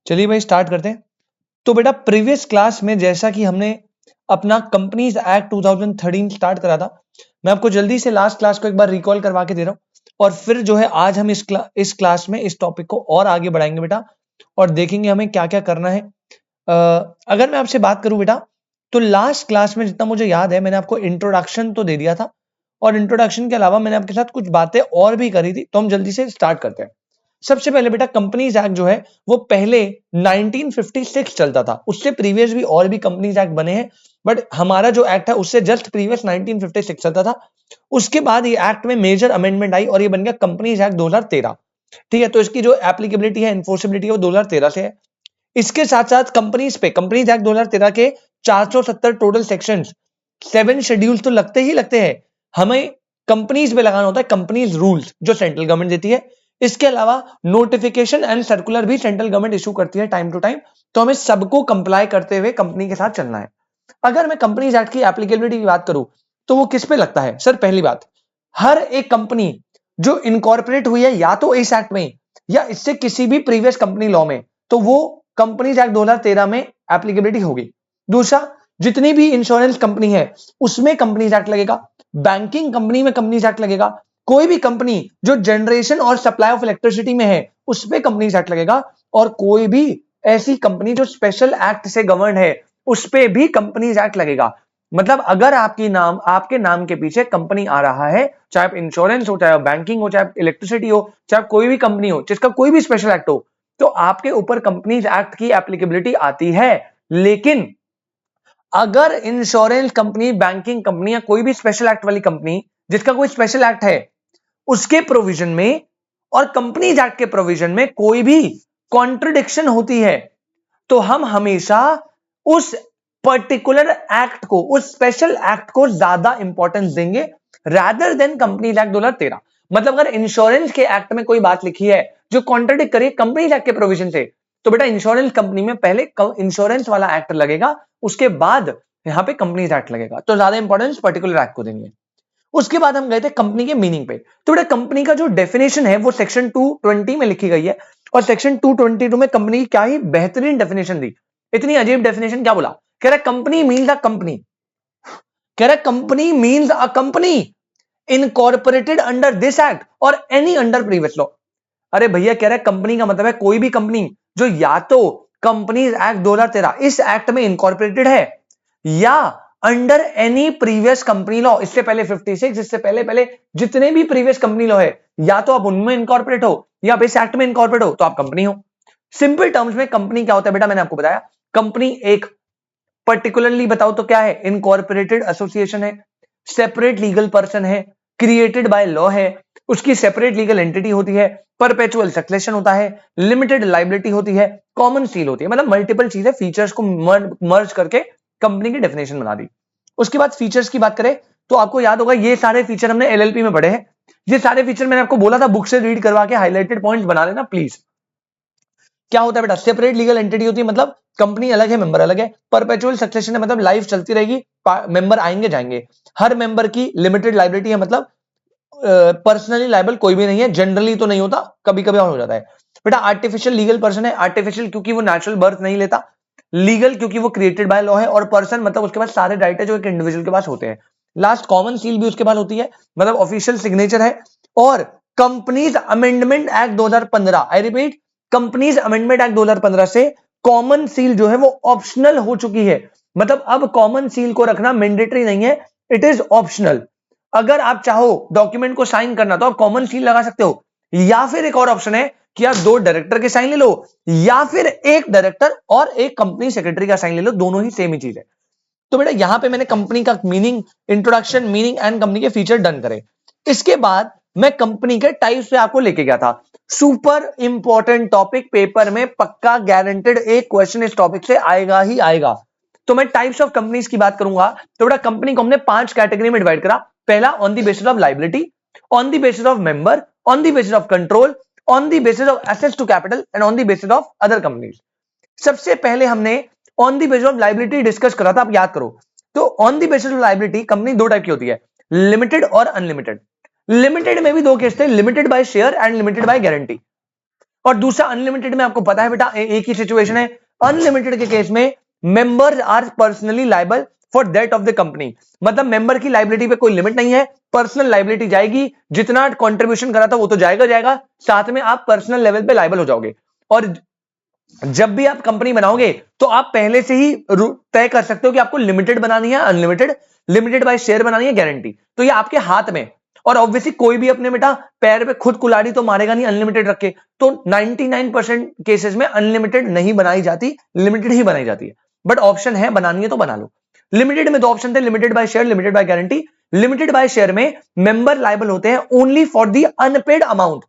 चलिए भाई स्टार्ट करते हैं। तो बेटा प्रीवियस क्लास में जैसा कि हमने अपना कंपनीज एक्ट 2013 स्टार्ट करा था, मैं आपको जल्दी से लास्ट क्लास को एक बार रिकॉल करवा के दे रहा हूं और फिर जो है आज हम इस क्लास में इस टॉपिक को और आगे बढ़ाएंगे बेटा और देखेंगे हमें क्या क्या करना है। अगर मैं आपसे बात करूं बेटा, तो लास्ट क्लास में जितना मुझे याद है मैंने आपको इंट्रोडक्शन तो दे दिया था और इंट्रोडक्शन के अलावा मैंने आपके साथ कुछ बातें और भी करी थी। तो हम जल्दी से स्टार्ट करते हैं। सबसे पहले बेटा कंपनीज एक्ट जो है वो पहले 1956 चलता था, उससे प्रीवियस भी और भी कंपनीज एक्ट बने हैं, बट हमारा जो एक्ट है उससे जस्ट प्रीवियस 1956 चलता था। उसके बाद ये एक्ट में मेजर अमेंडमेंट आई और ये बन गया कंपनीज एक्ट 2013। ठीक है, तो इसकी जो एप्लीकेबिलिटी है, इन्फोर्सेबिलिटी है, वो 2013 से है। इसके साथ साथ कंपनीज पे कंपनीज एक्ट 2013 के 470 टोटल सेक्शंस, 7 शेड्यूल्स तो लगते ही लगते हैं। हमें कंपनीज पे लगाना होता है कंपनीज रूल्स जो सेंट्रल गवर्नमेंट देती है। इसके अलावा नोटिफिकेशन एंड सर्कुलर भी सेंट्रल गवर्नमेंट इशू करती है टाइम टू टाइम, तो हमें सबको कंप्लाई करते हुए कंपनी के साथ चलना है। अगर मैं कंपनीज एक्ट की एप्लीकेबिलिटी की बात करूं तो वो किस पे लगता है सर? पहली बात, हर एक कंपनी जो इनकॉर्पोरेट हुई है या तो इस एक्ट में या इससे किसी भी प्रीवियस कंपनी लॉ में, तो वो कंपनीज एक्ट 2013 में एप्लीकेबिलिटी होगी। दूसरा, जितनी भी इंश्योरेंस कंपनी है उसमें कंपनीज एक्ट लगेगा, बैंकिंग कंपनी में कंपनीज एक्ट लगेगा, कोई भी कंपनी जो जनरेशन और सप्लाई ऑफ इलेक्ट्रिसिटी में है उस पे कंपनीज एक्ट लगेगा, और कोई भी ऐसी कंपनी जो स्पेशल एक्ट से गवर्न है उस पे भी कंपनीज एक्ट लगेगा। मतलब अगर आपके नाम के पीछे कंपनी आ रहा है, चाहे इंश्योरेंस हो, चाहे बैंकिंग हो, चाहे इलेक्ट्रिसिटी हो, चाहे कोई भी कंपनी हो जिसका कोई भी स्पेशल एक्ट हो, तो आपके ऊपर कंपनीज एक्ट की एप्लीकेबिलिटी आती है। लेकिन अगर इंश्योरेंस कंपनी, बैंकिंग कंपनी या कोई भी स्पेशल एक्ट वाली कंपनी जिसका कोई स्पेशल एक्ट है उसके प्रोविजन में और कंपनीज एक्ट के प्रोविजन में कोई भी कॉन्ट्रडिक्शन होती है, तो हम हमेशा उस पर्टिकुलर एक्ट को, उस स्पेशल एक्ट को ज्यादा इंपॉर्टेंस देंगे रादर देन कंपनीज एक्ट 2013। मतलब अगर इंश्योरेंस के एक्ट में कोई बात लिखी है जो कॉन्ट्रडिक्ट करिए कंपनीज एक्ट के प्रोविजन से, तो बेटा इंश्योरेंस कंपनी में पहले इंश्योरेंस वाला एक्ट लगेगा, उसके बाद यहां पे कंपनीज एक्ट लगेगा। तो ज्यादा इंपॉर्टेंस पर्टिकुलर एक्ट को देंगे। उसके बाद हम गए थे कंपनी के मीनिंग पे। तो बेटा कंपनी का जो डेफिनेशन है वो सेक्शन 220 में लिखी गई है, और सेक्शन 222 में कंपनी की क्या ही बेहतरीन डेफिनेशन दी। इतनी अजीब डेफिनेशन क्या बोला, कह रहा कंपनी मीन्स अ कंपनी, कह रहा company means a company incorporated under this act और एनी अंडर प्रीवियस लॉ। अरे भैया, कह रहा है कंपनी का मतलब है कोई भी कंपनी जो या तो कंपनीज एक्ट 2013 इस एक्ट में इनकॉर्पोरेटेड है या under any previous company law, इससे पहले 56, इससे पहले पहले जितने भी प्रीवियस कंपनी लॉ है, या तो आप उनमें इनकॉर्पोरेट हो या आप इस एक्ट में इनकॉर्पोरेट हो तो आप कंपनी हो। सिंपल टर्म्स में कंपनी क्या होता है बेटा, मैंने आपको बताया। कंपनी एक पर्टिकुलरली बताओ तो क्या है, इनकॉर्पोरेटेड एसोसिएशन है, सेपरेट लीगल पर्सन है, क्रिएटेड बाय लॉ है, उसकी सेपरेट लीगल एंटिटी होती है, परपेचुअल सक्सेशन होता है, लिमिटेड लाइबिलिटी होती है, कॉमन सील होती है। मतलब मल्टीपल चीजें, फीचर्स को मर्ज करके कंपनी की डेफिनेशन बना दी। उसके बाद फीचर्स की बात करें तो आपको याद होगा ये सारे फीचर हमने एलएलपी में पढ़े हैं। ये सारे फीचर मैंने आपको बोला था बुक से रीड करवा के हाईलाइटेड पॉइंट्स बना लेना प्लीज। क्या होता है बेटा, सेपरेट लीगल एंटिटी होती है, मतलब कंपनी अलग है, मेंबर अलग है। परपेचुअल सक्सेशन है, मतलब लाइफ चलती रहेगी, मेंबर आएंगे जाएंगे। हर मेंबर की लिमिटेड लाइबिलिटी है, मतलब पर्सनली लाइबल कोई भी नहीं है, जनरली तो नहीं होता, कभी कभी हो जाता है। बेटा आर्टिफिशियल लीगल पर्सन है, आर्टिफिशियल क्योंकि वो नेचुरल बर्थ नहीं लेता, लीगल क्योंकि वो क्रिएटेड बाय लॉ है, और पर्सन मतलब उसके पास सारे राइट है जो एक इंडिविजुअल के पास होते हैं। लास्ट कॉमन सील भी उसके पास होती है, मतलब ऑफिशियल सिग्नेचर है। और companies amendment act 2015, I repeat, companies amendment act 2015 से कॉमन सील जो है वो ऑप्शनल हो चुकी है। मतलब अब कॉमन सील को रखना मैंडेटरी नहीं है, इट इज ऑप्शनल। अगर आप चाहो डॉक्यूमेंट को साइन करना तो आप कॉमन सील लगा सकते हो, या फिर एक और ऑप्शन है कि आप 2 डायरेक्टर के साइन ले लो, या फिर एक डायरेक्टर और एक कंपनी सेक्रेटरी का साइन ले लो, दोनों ही सेम ही चीज है। तो बेटा यहां पे मैंने कंपनी का meaning, introduction, meaning and company के फीचर डन करे। इसके बाद मैं कंपनी के टाइप्स पे आपको लेके गया था। सुपर इंपॉर्टेंट टॉपिक, पेपर में पक्का गारंटेड एक क्वेश्चन इस टॉपिक से आएगा ही आएगा। तो मैं टाइप्स ऑफ कंपनीज की बात करूंगा। तो बेटा कंपनी को हमने 5 कैटेगरी में डिवाइड करा। पहला, on the basis of liability, on the basis of member, on the basis of control, on the basis of assets to capital and on the basis of other companies. सबसे पहले हमने on the basis of liability discuss करा था, आप याद करो। तो on the basis of liability company 2 type की होती है, लिमिटेड और अनलिमिटेड। लिमिटेड में भी 2 केस थे, limited by share and limited by guarantee. और दूसरा अनलिमिटेड में आपको पता है बेटा एक ही सिचुएशन है, अनलिमिटेड के केस में members are personally liable for that of the company, मतलब मेंबर की लायबिलिटी पे कोई लिमिट नहीं है, पर्सनल लायबिलिटी जाएगी, जितना कंट्रीब्यूशन करा था वो तो जाएगा, साथ में आप पर्सनल लेवल पे लायबल हो जाओगे। और जब भी आप कंपनी बनाओगे तो आप पहले से ही तय कर सकते हो कि आपको लिमिटेड बनानी है, अनलिमिटेड, लिमिटेड बाय शेयर बनानी है, गारंटी, तो ये आपके हाथ में। और ऑब्वियसली कोई भी अपने बेटा पैर पे खुद कुल्हाड़ी तो मारेगा नहीं अनलिमिटेड रख के, तो 99% केसेस में अनलिमिटेड नहीं बनाई जाती, लिमिटेड ही बनाई जाती है। बट ऑप्शन है, बनानी है तो बना लो। लिमिटेड में दो ऑप्शन थे, limited by share, limited by guarantee. Limited by share में मेंबर लायबल होते हैं only for the unpaid amount,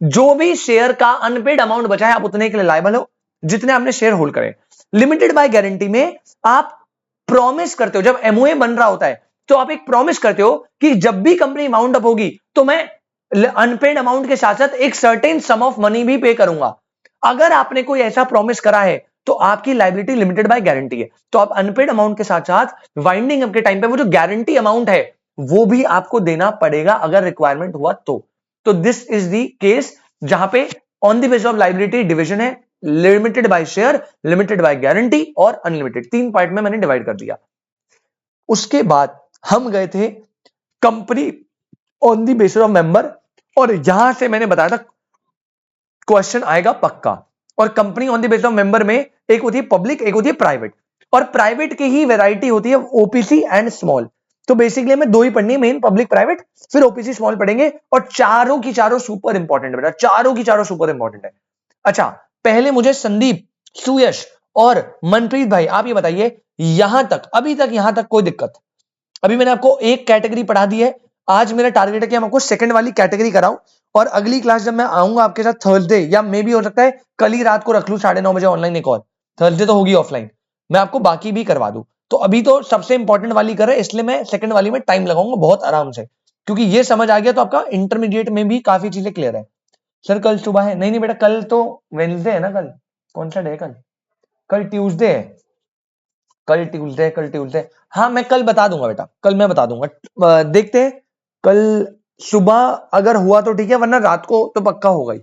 जो भी शेयर का अनपेड अमाउंट बचा है आप उतने के लिए लायबल हो जितने आपने शेयर होल्ड करे। लिमिटेड बाय गारंटी में आप प्रॉमिस करते हो, जब एमओए बन रहा होता है तो आप एक प्रॉमिस करते हो कि जब भी कंपनी माउंट अप होगी तो मैं अनपेड अमाउंट के साथ साथ एक सर्टेन सम ऑफ मनी भी पे करूंगा। अगर आपने कोई ऐसा प्रॉमिस करा है तो आपकी लायबिलिटी लिमिटेड बाय गारंटी है, तो आप अनपेड अमाउंट के साथ साथ वाइंडिंग अप के टाइम पे वो जो गारंटी अमाउंट है वो भी आपको देना पड़ेगा अगर रिक्वायरमेंट हुआ तो दिस इज दी केस जहां पे on the basis of liability division है, limited by share, limited by guarantee और अनलिमिटेड, तीन पार्ट में मैंने डिवाइड कर दिया। उसके बाद हम गए थे company on the basis of member, और यहां से मैंने बताया था क्वेश्चन आएगा पक्का। और company on the basis of member में एक होती है पब्लिक, एक होती है प्राइवेट, और प्राइवेट की ही वैरायटी होती है ओपीसी एंड स्मॉल। तो बेसिकली हमें दो ही पढ़नी है, मेन पब्लिक प्राइवेट, फिर ओपीसी स्मॉल पढ़ेंगे, और चारों की चारों सुपर इंपॉर्टेंट है बेटा, चारों की चारों सुपर इंपॉर्टेंट है। अच्छा, पहले मुझे संदीप, सुयश और मनप्रीत भाई आप ये बताइए, यहां तक, अभी तक यहां तक कोई दिक्कत? अभी मैंने आपको एक कैटेगरी पढ़ा दी है, आज मेरा टारगेट है कि हम आपको सेकंड वाली कैटेगरी कराऊं, और अगली क्लास जब मैं आऊंगा आपके साथ थर्सडे, या मे भी हो सकता है कल ही रात को रख लूं 9:30 बजे ऑनलाइन एक और, थर्सडे तो होगी ऑफलाइन, मैं आपको बाकी भी करवा दूं। तो अभी तो सबसे इंपॉर्टेंट वाली कर रहे हैं, इसलिए मैं सेकंड वाली में टाइम लगाऊंगा बहुत आराम से, क्योंकि ये समझ आ गया तो आपका इंटरमीडिएट में भी काफी चीजें क्लियर है। सर कल सुबह है? नहीं नहीं बेटा, कल तो वेडनेसडे है ना, कल कौन सा डे है? कल ट्यूसडे है, कल ट्यूसडे। हाँ मैं कल बता दूंगा बेटा, कल मैं बता दूंगा, देखते हैं कल सुबह अगर हुआ तो ठीक है, वरना रात को तो पक्का होगा ही।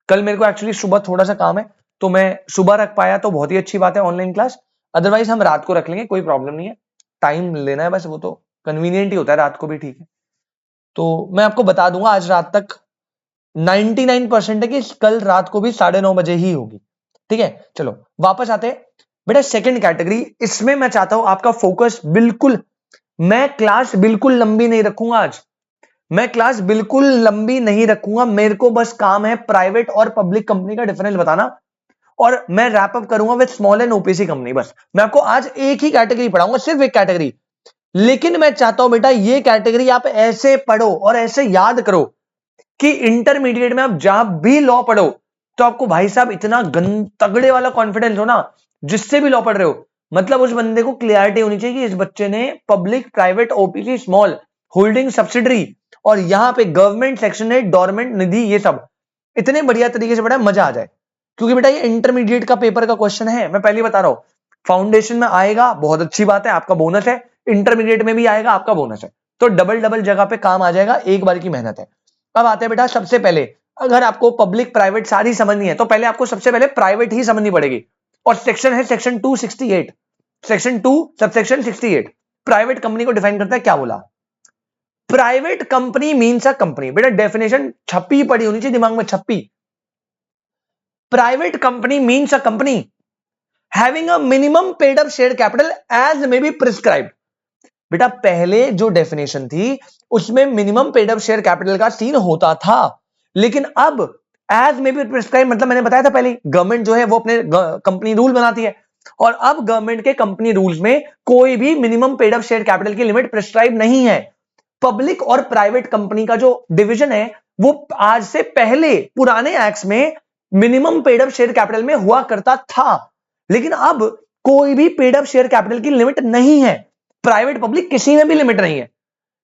कल मेरे को एक्चुअली सुबह थोड़ा सा काम है, तो मैं सुबह रख पाया तो बहुत ही अच्छी बात है ऑनलाइन क्लास, अदरवाइज हम रात को रख लेंगे, कोई प्रॉब्लम नहीं है, टाइम लेना है बस, वो तो कन्वीनियंट ही होता है रात को भी, ठीक है। तो मैं आपको बता दूंगा आज रात तक, 99% है कि कल रात को भी 9:30 बजे ही होगी, ठीक है। चलो वापस आते हैं बेटा सेकंड कैटेगरी, इसमें मैं चाहता हूं आपका फोकस बिल्कुल, मैं क्लास बिल्कुल लंबी नहीं रखूंगा आज, मैं क्लास बिल्कुल लंबी नहीं रखूंगा, मेरे को बस काम है प्राइवेट और पब्लिक कंपनी का डिफरेंस बताना, और मैं रैप अप करूंगा with small and OPC company. बस मैं आपको आज एक ही कैटेगरी पढ़ाऊंगा, सिर्फ एक कैटेगरी, लेकिन मैं चाहता हूं बेटा ये कैटेगरी आप ऐसे पढ़ो और ऐसे याद करो कि इंटरमीडिएट में आप जहां भी लॉ पढ़ो तो आपको भाई साहब इतना तगड़े वाला कॉन्फिडेंस हो ना, जिससे भी लॉ पढ़ रहे हो, मतलब उस बंदे को क्लियरिटी होनी चाहिए कि इस बच्चे ने public, private, OPC, small, holding, subsidiary, और यहां पे गवर्नमेंट सेक्शन है, डोरमेंट निधि, ये सब इतने बढ़िया तरीके से पढ़ा मजा आ जाए। क्योंकि बेटा ये इंटरमीडिएट का पेपर का क्वेश्चन है, मैं पहले बता रहा हूं, फाउंडेशन में आएगा बहुत अच्छी बात है, आपका बोनस है, इंटरमीडिएट में भी आएगा आपका बोनस है, तो डबल डबल जगह पे काम आ जाएगा, एक बार की मेहनत है। अब आते हैं बेटा सबसे पहले, अगर आपको पब्लिक प्राइवेट सारी समझनी है तो पहले आपको सबसे पहले प्राइवेट ही समझनी पड़ेगी, और सेक्शन है section 268, section 2 subsection 68 private company को डिफाइन करता है। क्या बोला? Private company means a company, बेटा डेफिनेशन छपी पड़ी होनी चाहिए दिमाग में, छपी। Private company means a company having a minimum paid up share capital as may be prescribed. बेटा पहले जो डेफिनेशन थी उसमें minimum paid up share capital का सीन होता था, लेकिन अब एज मे बी प्रिस्क्राइब, मतलब मैंने बताया था पहले, गवर्नमेंट जो है वो अपने कंपनी रूल बनाती है, और अब गवर्नमेंट के कंपनी रूल्स में कोई भी minimum paid up share capital की लिमिट प्रिस्क्राइब नहीं है। पब्लिक और प्राइवेट कंपनी का जो डिवीजन है वो आज से पहले पुराने एक्ट्स में minimum paid up share capital में हुआ करता था, लेकिन अब कोई भी पेड अप शेयर कैपिटल की लिमिट नहीं है, प्राइवेट पब्लिक किसी में भी लिमिट नहीं है।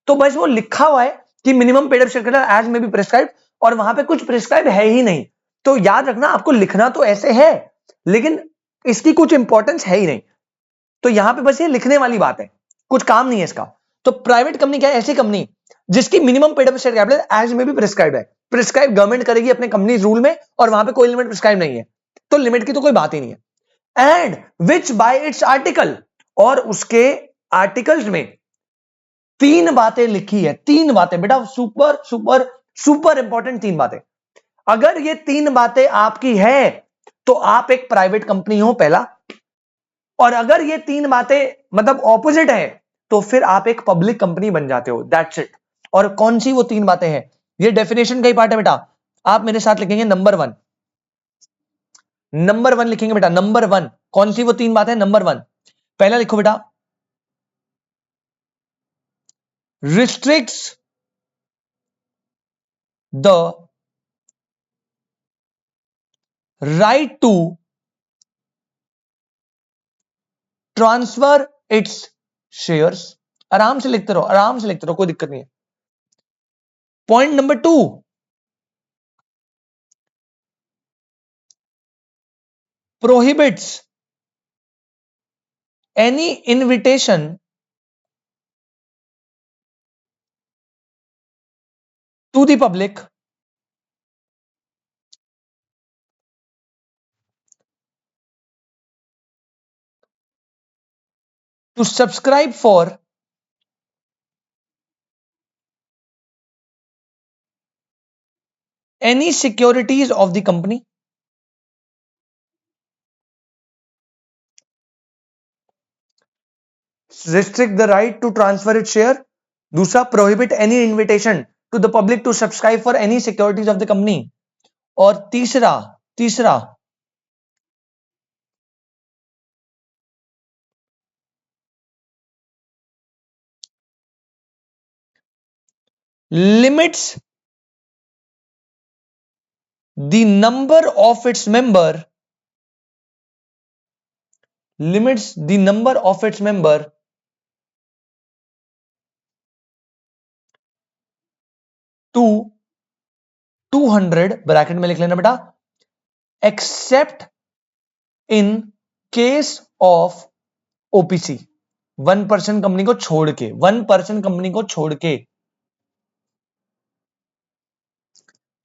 तो बस वो लिखा हुआ है कि minimum paid up share capital as may be prescribe, और वहां पे कुछ प्रिस्क्राइब है ही नहीं। तो याद रखना, आपको लिखना तो ऐसे है लेकिन इसकी कुछ इंपॉर्टेंस है ही नहीं, तो यहां पे बस ये लिखने वाली बात है, कुछ काम नहीं है इसका। तो प्राइवेट कंपनी क्या है? ऐसी कंपनी जिसकी minimum paid up share capital as may be prescribe है, प्रिस्क्राइब गवर्नमेंट करेगी अपने कंपनी रूल में, और वहां पे कोई लिमिट प्रिस्क्राइब नहीं है, तो लिमिट की तो कोई बात ही नहीं है। And which bye it's article, और उसके आर्टिकल्स में 3 बातें लिखी है, 3 बातें बेटा, सुपर सुपर सुपर इंपॉर्टेंट 3 बातें। अगर ये 3 बातें आपकी है तो आप एक प्राइवेट कंपनी हो पहला, और अगर ये 3 बातें मतलब ऑपोजिट है तो फिर आप एक पब्लिक कंपनी बन जाते हो, दैट्स इट। और कौन सी वो 3 बातें हैं, ये डेफिनेशन का ही पार्ट है बेटा। आप मेरे साथ लिखेंगे नंबर 1, नंबर 1 लिखेंगे बेटा, नंबर 1 कौन सी वो 3 बातें हैं, नंबर 1 पहला लिखो बेटा, restricts the right to transfer its shares. आराम से लिखते रहो, आराम से लिखते रहो, कोई दिक्कत नहीं है। Point number 2, prohibits any invitation to the public to subscribe for any securities of the company, restrict the right to transfer its share, दूसरा prohibit any invitation to the public to subscribe for any securities of the company, और तीसरा तीसरा limits the number of its member, limits the number of its member to 200, bracket में लिख लेना बेटा, except in case of OPC, 1% company को छोड़ के, 1% कंपनी को छोड़ के।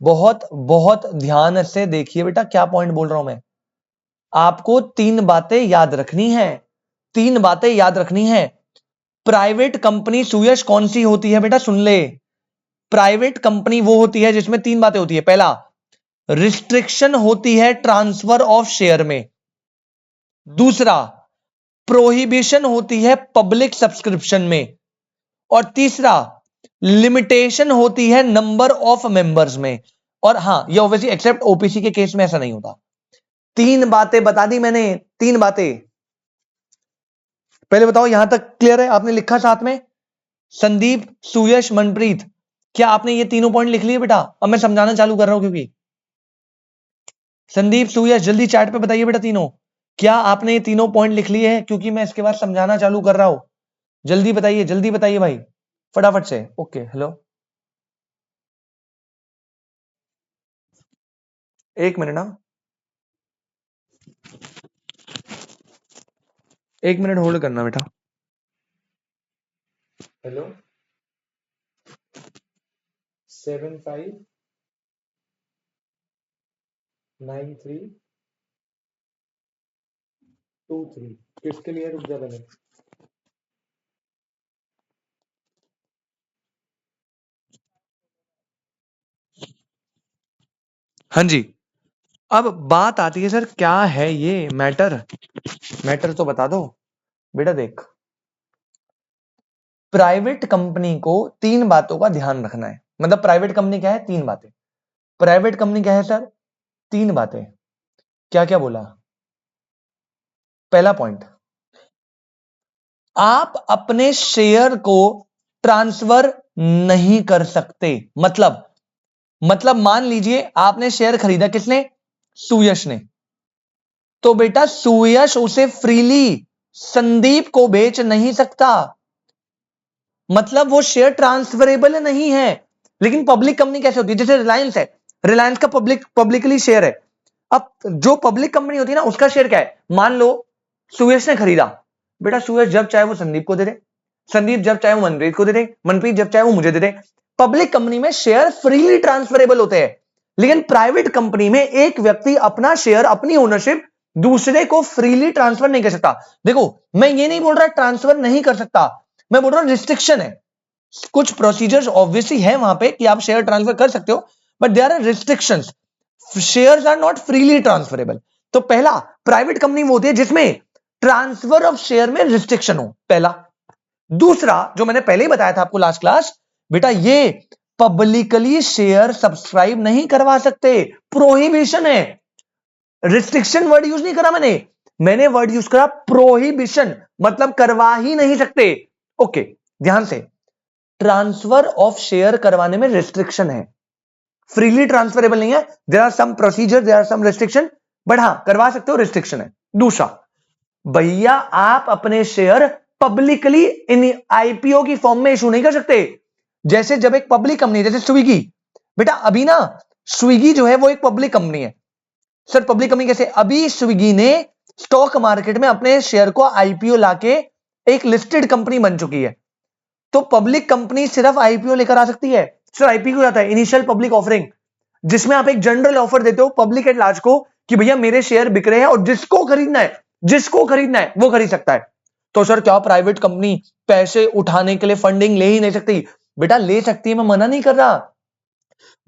बहुत बहुत ध्यान से देखिए बेटा क्या पॉइंट बोल रहा हूं मैं। आपको 3 बातें याद रखनी है, 3 बातें याद रखनी है। प्राइवेट कंपनी सुयश कौन सी होती है बेटा, सुन ले, प्राइवेट कंपनी वो होती है जिसमें 3 बातें होती है। पहला, रिस्ट्रिक्शन होती है ट्रांसफर ऑफ शेयर में। दूसरा, प्रोहिबिशन होती है पब्लिक सब्सक्रिप्शन में। और तीसरा, लिमिटेशन होती है नंबर ऑफ मेंबर्स में। और हां, ये ऑब्वियसली एक्सेप्ट ओपीसी के केस में ऐसा नहीं होता। 3 बातें बता दी मैंने, 3 बातें। पहले बताओ यहां तक क्लियर है, आपने लिखा साथ में? संदीप, सुयश, मनप्रीत, क्या आपने ये तीनों पॉइंट लिख लिए बेटा? अब मैं समझाना चालू कर रहा हूं, क्योंकि संदीप, सुयश, जल्दी चैट पे बताइए बेटा तीनों, क्या आपने ये तीनों पॉइंट लिख लिए हैं? क्योंकि मैं इसके बाद समझाना चालू कर रहा हूं। जल्दी बताइए भाई, फटाफट से। ओके, हेलो, 1 मिनट ना, 1 मिनट होल्ड करना बेटा। हेलो, 759323, किसके लिए? रुक जा पहले। हाँ जी, अब बात आती है सर क्या है ये मैटर, मैटर तो बता दो बेटा। देख, प्राइवेट कंपनी को 3 बातों का ध्यान रखना है। मतलब प्राइवेट कंपनी क्या है? 3 बातें। प्राइवेट कंपनी क्या है सर? 3 बातें। क्या क्या बोला? पहला पॉइंट, आप अपने शेयर को ट्रांसफर नहीं कर सकते। मतलब मान लीजिए आपने शेयर खरीदा, किसने? सुयश ने। तो बेटा सुयश उसे फ्रीली संदीप को बेच नहीं सकता। मतलब वो शेयर ट्रांसफरेबल नहीं है। लेकिन पब्लिक कंपनी कैसे होती है? जैसे रिलायंस है, रिलायंस का पब्लिकली शेयर है। अब जो पब्लिक कंपनी होती है ना, उसका शेयर क्या है? मान लो सुयश ने खरीदा, बेटा सुयश जब चाहे वो संदीप को दे दे, संदीप जब चाहे वो मनप्रीत को दे दे, मनप्रीत जब चाहे वो मुझे दे दे। पब्लिक कंपनी में शेयर फ्रीली ट्रांसफरेबल होते हैं, लेकिन प्राइवेट कंपनी में एक व्यक्ति अपना शेयर, अपनी ओनरशिप दूसरे को फ्रीली ट्रांसफर नहीं कर सकता। देखो, मैं ये नहीं बोल रहा ट्रांसफर नहीं कर सकता, मैं बोल रहा हूं रिस्ट्रिक्शन है। कुछ प्रोसीजर्स ऑब्वियसली है वहां पे कि आप शेयर ट्रांसफर कर सकते हो, but there are restrictions. Shares are not freely transferable. तो पहला, प्राइवेट कंपनी वो होती है जिसमें ट्रांसफर ऑफ शेयर में रिस्ट्रिक्शन हो, पहला। दूसरा, जो मैंने पहले ही बताया था आपको लास्ट क्लास, बेटा ये पब्लिकली शेयर सब्सक्राइब नहीं करवा सकते, प्रोहिबिशन है। रिस्ट्रिक्शन वर्ड यूज नहीं करा मैंने वर्ड यूज करा प्रोहिबिशन, मतलब करवा ही नहीं सकते। ओके, ध्यान से, ट्रांसफर ऑफ शेयर करवाने में रिस्ट्रिक्शन है, फ्रीली ट्रांसफरेबल नहीं है। There are some procedure, there are some restriction, but हां करवा सकते हो, रिस्ट्रिक्शन है। दूसरा, भैया आप अपने शेयर पब्लिकली इन आईपीओ की फॉर्म में इशू नहीं कर सकते। जैसे जब एक पब्लिक कंपनी, जैसे स्विगी, बेटा अभी ना स्विगी जो है वो एक पब्लिक कंपनी है। सर पब्लिक कंपनी कैसे? अभी स्विगी ने स्टॉक मार्केट में अपने शेयर को आईपीओ लाके एक लिस्टेड कंपनी बन चुकी है। तो पब्लिक कंपनी सिर्फ आईपीओ लेकर आ सकती है। सर आईपीओ जाता है इनिशियल पब्लिक ऑफरिंग, जिसमें आप एक जनरल ऑफर देते हो पब्लिक एट लार्ज को कि भैया मेरे शेयर बिक रहे हैं और जिसको खरीदना है वो खरीद सकता है। तो सर क्या प्राइवेट कंपनी पैसे उठाने के लिए फंडिंग ले ही नहीं सकती? बेटा ले सकती है, मैं मना नहीं कर रहा,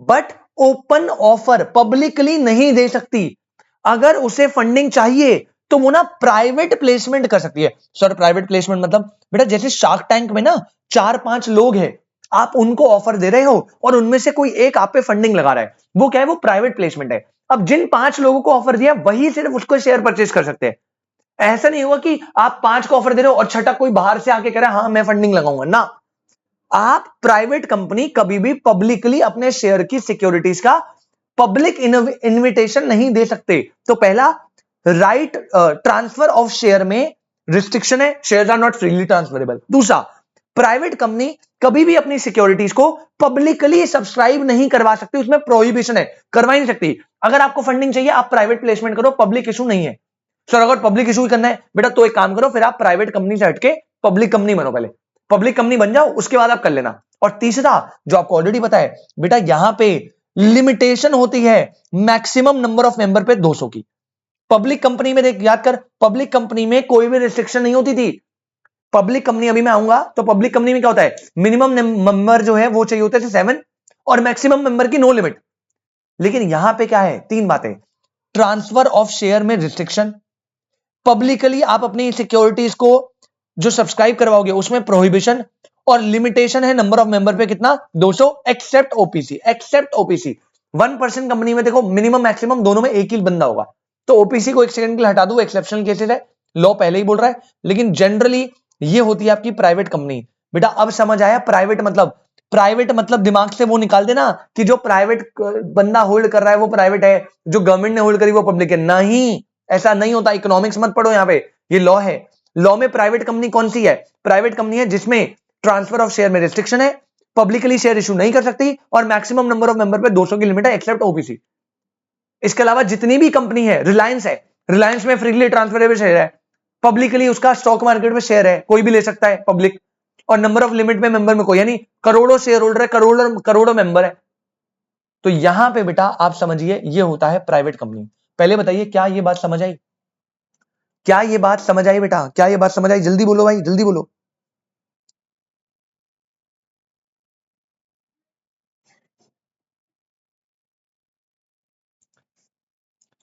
बट ओपन ऑफर पब्लिकली नहीं दे सकती। अगर उसे फंडिंग चाहिए तो वो ना प्राइवेट प्लेसमेंट कर सकती है। सर प्राइवेट प्लेसमेंट मतलब? बेटा जैसे शार्क टैंक में ना 4-5 लोग हैं, आप उनको ऑफर दे रहे हो और उनमें से कोई एक आप पे फंडिंग लगा रहा है, वो क्या है? वो प्राइवेट प्लेसमेंट है। अब जिन 5 लोगों को ऑफर दिया वही सिर्फ उसको शेयर परचेज कर सकते हैं। ऐसा नहीं हुआ कि आप 5 को ऑफर दे रहे हो और छठा कोई बाहर से आके कह रहा है हाँ मैं फंडिंग लगाऊंगा ना। आप प्राइवेट कंपनी कभी भी पब्लिकली अपने शेयर की सिक्योरिटीज का पब्लिक इन्विटेशन नहीं दे सकते। तो पहला, राइट ट्रांसफर ऑफ शेयर में रिस्ट्रिक्शन है, shares are not freely transferable. दूसरा, प्राइवेट कंपनी कभी भी अपनी सिक्योरिटीज को पब्लिकली सब्सक्राइब नहीं करवा सकती, उसमें प्रोहिबिशन है, करवा ही नहीं सकती। अगर आपको फंडिंग चाहिए आप प्राइवेट प्लेसमेंट करो, पब्लिक इशू नहीं है। सर अगर पब्लिक इशू करना है बेटा तो एक काम करो, फिर आप प्राइवेट कंपनी से हटके पब्लिक कंपनी बनो, पहले पब्लिक कंपनी बन जाओ, उसके बाद आप कर लेना। और तीसरा, जो आपको ऑलरेडी पता है बेटा, यहां पे लिमिटेशन होती है मैक्सिमम नंबर ऑफ मेंबर पे 200 की। पब्लिक कंपनी में देख, याद कर, पब्लिक कंपनी में कोई भी रिस्ट्रिक्शन नहीं होती थी। पब्लिक कंपनी, अभी मैं आऊंगा तो पब्लिक कंपनी में क्या होता है, मिनिमम मेंबर जो है वो चाहिए होते थे 7 और मैक्सिमम मेंबर की नो लिमिट। लेकिन यहां पे क्या है, 3 बातें, ट्रांसफर ऑफ शेयर में रिस्ट्रिक्शन, पब्लिकली आप अपनी सिक्योरिटीज को जो सब्सक्राइब करवाओगे उसमें प्रोहिबिशन, और लिमिटेशन है नंबर ऑफ मेंबर पे कितना, 200, except OPC. Except OPC 1% company में देखो मिनिमम मैक्सिमम दोनों में एक ही बंदा होगा, तो ओपीसी को एक सेकंड के लिए हटा दो, एक्सेप्शनल केसेस है, लॉ पहले ही बोल रहा है। लेकिन जनरली ये होती है आपकी प्राइवेट कंपनी। बेटा अब समझ आया प्राइवेट मतलब? प्राइवेट मतलब दिमाग से वो निकाल देना कि जो प्राइवेट बंदा होल्ड कर रहा है वो प्राइवेट है, जो गवर्नमेंट ने होल्ड करी वो पब्लिक है, नहीं, ऐसा नहीं होता। इकोनॉमिक्स मत पढ़ो, यहां पे ये लॉ है। लॉ में प्राइवेट कंपनी कौन सी है? प्राइवेट कंपनी है जिसमें ट्रांसफर ऑफ शेयर में रिस्ट्रिक्शन है, पब्लिकली शेयर इशू नहीं कर सकती, और मैक्सिमम नंबर ऑफ मेंबर पे 200 की लिमिट है, एक्सेप्ट ओपीसी। इसके अलावा जितनी भी कंपनी है, रिलायंस है, रिलायंस में फ्रीली ट्रांसफरेबल शेयर है, पब्लिकली उसका स्टॉक मार्केट में शेयर है, कोई भी ले सकता है पब्लिक, और नंबर ऑफ लिमिट में मेंबर में कोई, यानी करोड़ों शेयर होल्डर है, करोड़ों करोड़ों मेंबर है। तो यहां पे बेटा आप समझिए ये होता है प्राइवेट कंपनी। पहले बताइए क्या ये बात समझ आई? क्या ये बात समझ आई बेटा? क्या ये बात समझ आई? जल्दी बोलो भाई, जल्दी बोलो।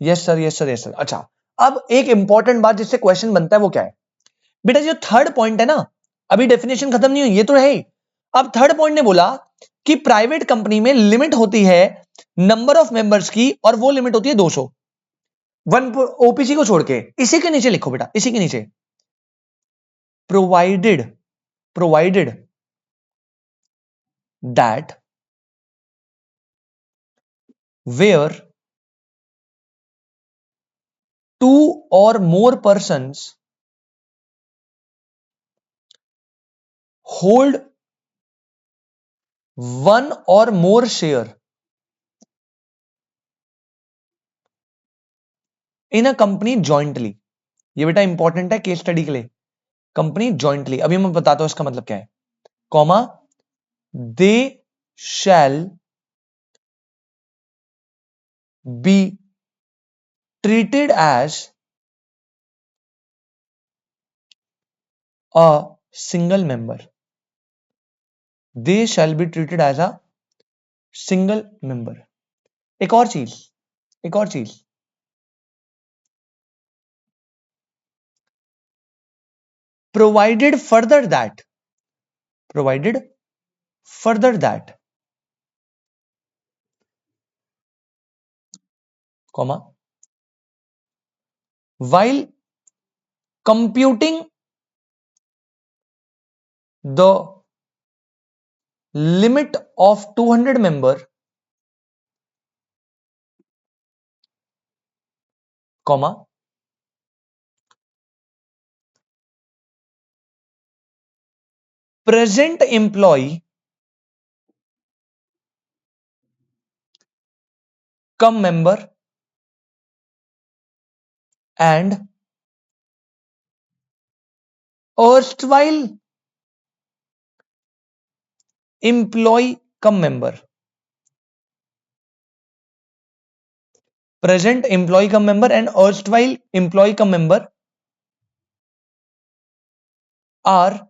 Yes sir, yes sir, yes sir. अच्छा, अब एक इंपॉर्टेंट बात जिससे क्वेश्चन बनता है वो क्या है बेटा? जो थर्ड पॉइंट है ना, अभी डेफिनेशन खत्म नहीं हुई, ये तो है ही। अब थर्ड पॉइंट ने बोला कि प्राइवेट कंपनी में लिमिट होती है नंबर ऑफ मेंबर्स की, और वो लिमिट होती है 200। वन ओपीसी को छोड़ के, इसी के नीचे लिखो बेटा, इसी के नीचे, provided provided that where 2 or more persons hold 1 or more share in a company jointly। ये बेटा इंपॉर्टेंट है केस स्टडी के लिए। कंपनी जॉइंटली, अभी मैं बताता हूं इसका मतलब क्या है, comma they shall be treated as a single member, they shall be treated as a single member. एक और चीज, एक और चीज, provided further that, provided further that, comma, while computing the limit of 200 member, comma, present employee come member and erstwhile employee come member, present employee come member and erstwhile employee come member are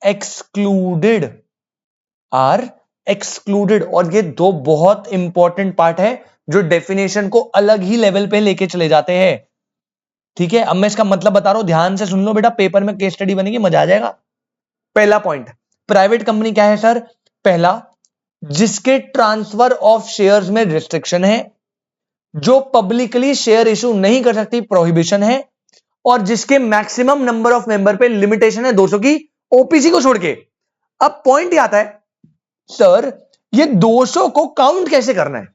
excluded, are excluded. और ये दो बहुत important part है जो definition को अलग ही level पे लेके चले जाते हैं। ठीक है, अब मैं इसका मतलब बता रहा हूं, ध्यान से सुन लो बेटा, पेपर में केस स्टडी बनेगी, मजा आ जाएगा। पहला पॉइंट, प्राइवेट कंपनी क्या है सर? पहला, जिसके ट्रांसफर ऑफ शेयर्स में रिस्ट्रिक्शन है, जो पब्लिकली शेयर इशू नहीं कर सकती, प्रोहिबिशन है, और जिसके मैक्सिमम नंबर ऑफ मेंबर पे लिमिटेशन है 200 की, ओपीसी को छोड़ के। अब पॉइंट ये आता है, सर ये 200 को काउंट कैसे करना है?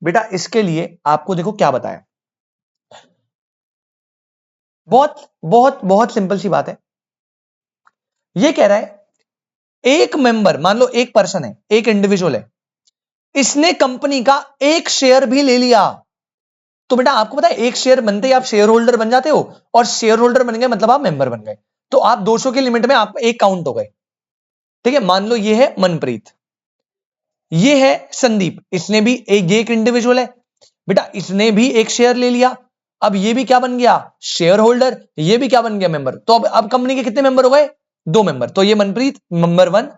बेटा इसके लिए आपको देखो क्या बताया, बहुत बहुत बहुत सिंपल सी बात है। ये कह रहा है एक मेंबर, मान लो एक पर्सन है, एक इंडिविजुअल है, इसने कंपनी का एक शेयर भी ले लिया, तो बेटा आपको पता है एक शेयर बनते ही आप शेयर होल्डर बन जाते हो, और शेयर होल्डर बन गए मतलब आप मेंबर बन गए, तो आप 200 की लिमिट में आप एक काउंट हो गए। ठीक है, मान लो ये है मनप्रीत, ये है संदीप, इसने भी एक इंडिविजुअल है बेटा, इसने भी एक शेयर ले लिया, अब ये भी क्या बन गया? शेयर होल्डर, ये भी क्या बन गया? मेंबर। तो अब कंपनी के कितने मेंबर हो गए? 2 मेंबर। तो ये मनप्रीत मेंबर 1,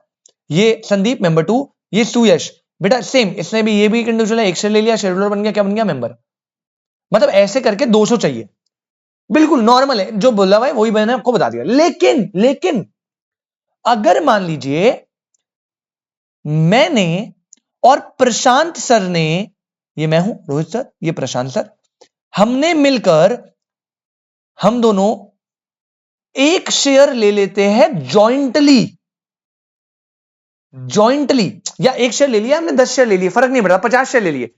ये संदीप मेंबर 2, ये सुयश बेटा सेम, इसने भी, ये भी एक इंडिविजुअल है, एक शेयर ले लिया, शेयर होल्डर बन गया, क्या बन गया? मेंबर। मतलब ऐसे करके 200 चाहिए, बिल्कुल नॉर्मल है, जो बोला हुआ है वही मैंने आपको बता दिया। लेकिन लेकिन अगर मान लीजिए मैंने और प्रशांत सर ने, ये मैं हूं रोहित सर, ये प्रशांत सर, हमने मिलकर हम दोनों एक शेयर ले लेते हैं जॉइंटली, जॉइंटली, या एक शेयर ले लिया हमने, 10 शेयर ले लिए, फर्क नहीं पड़ता, 50 शेयर ले लिए,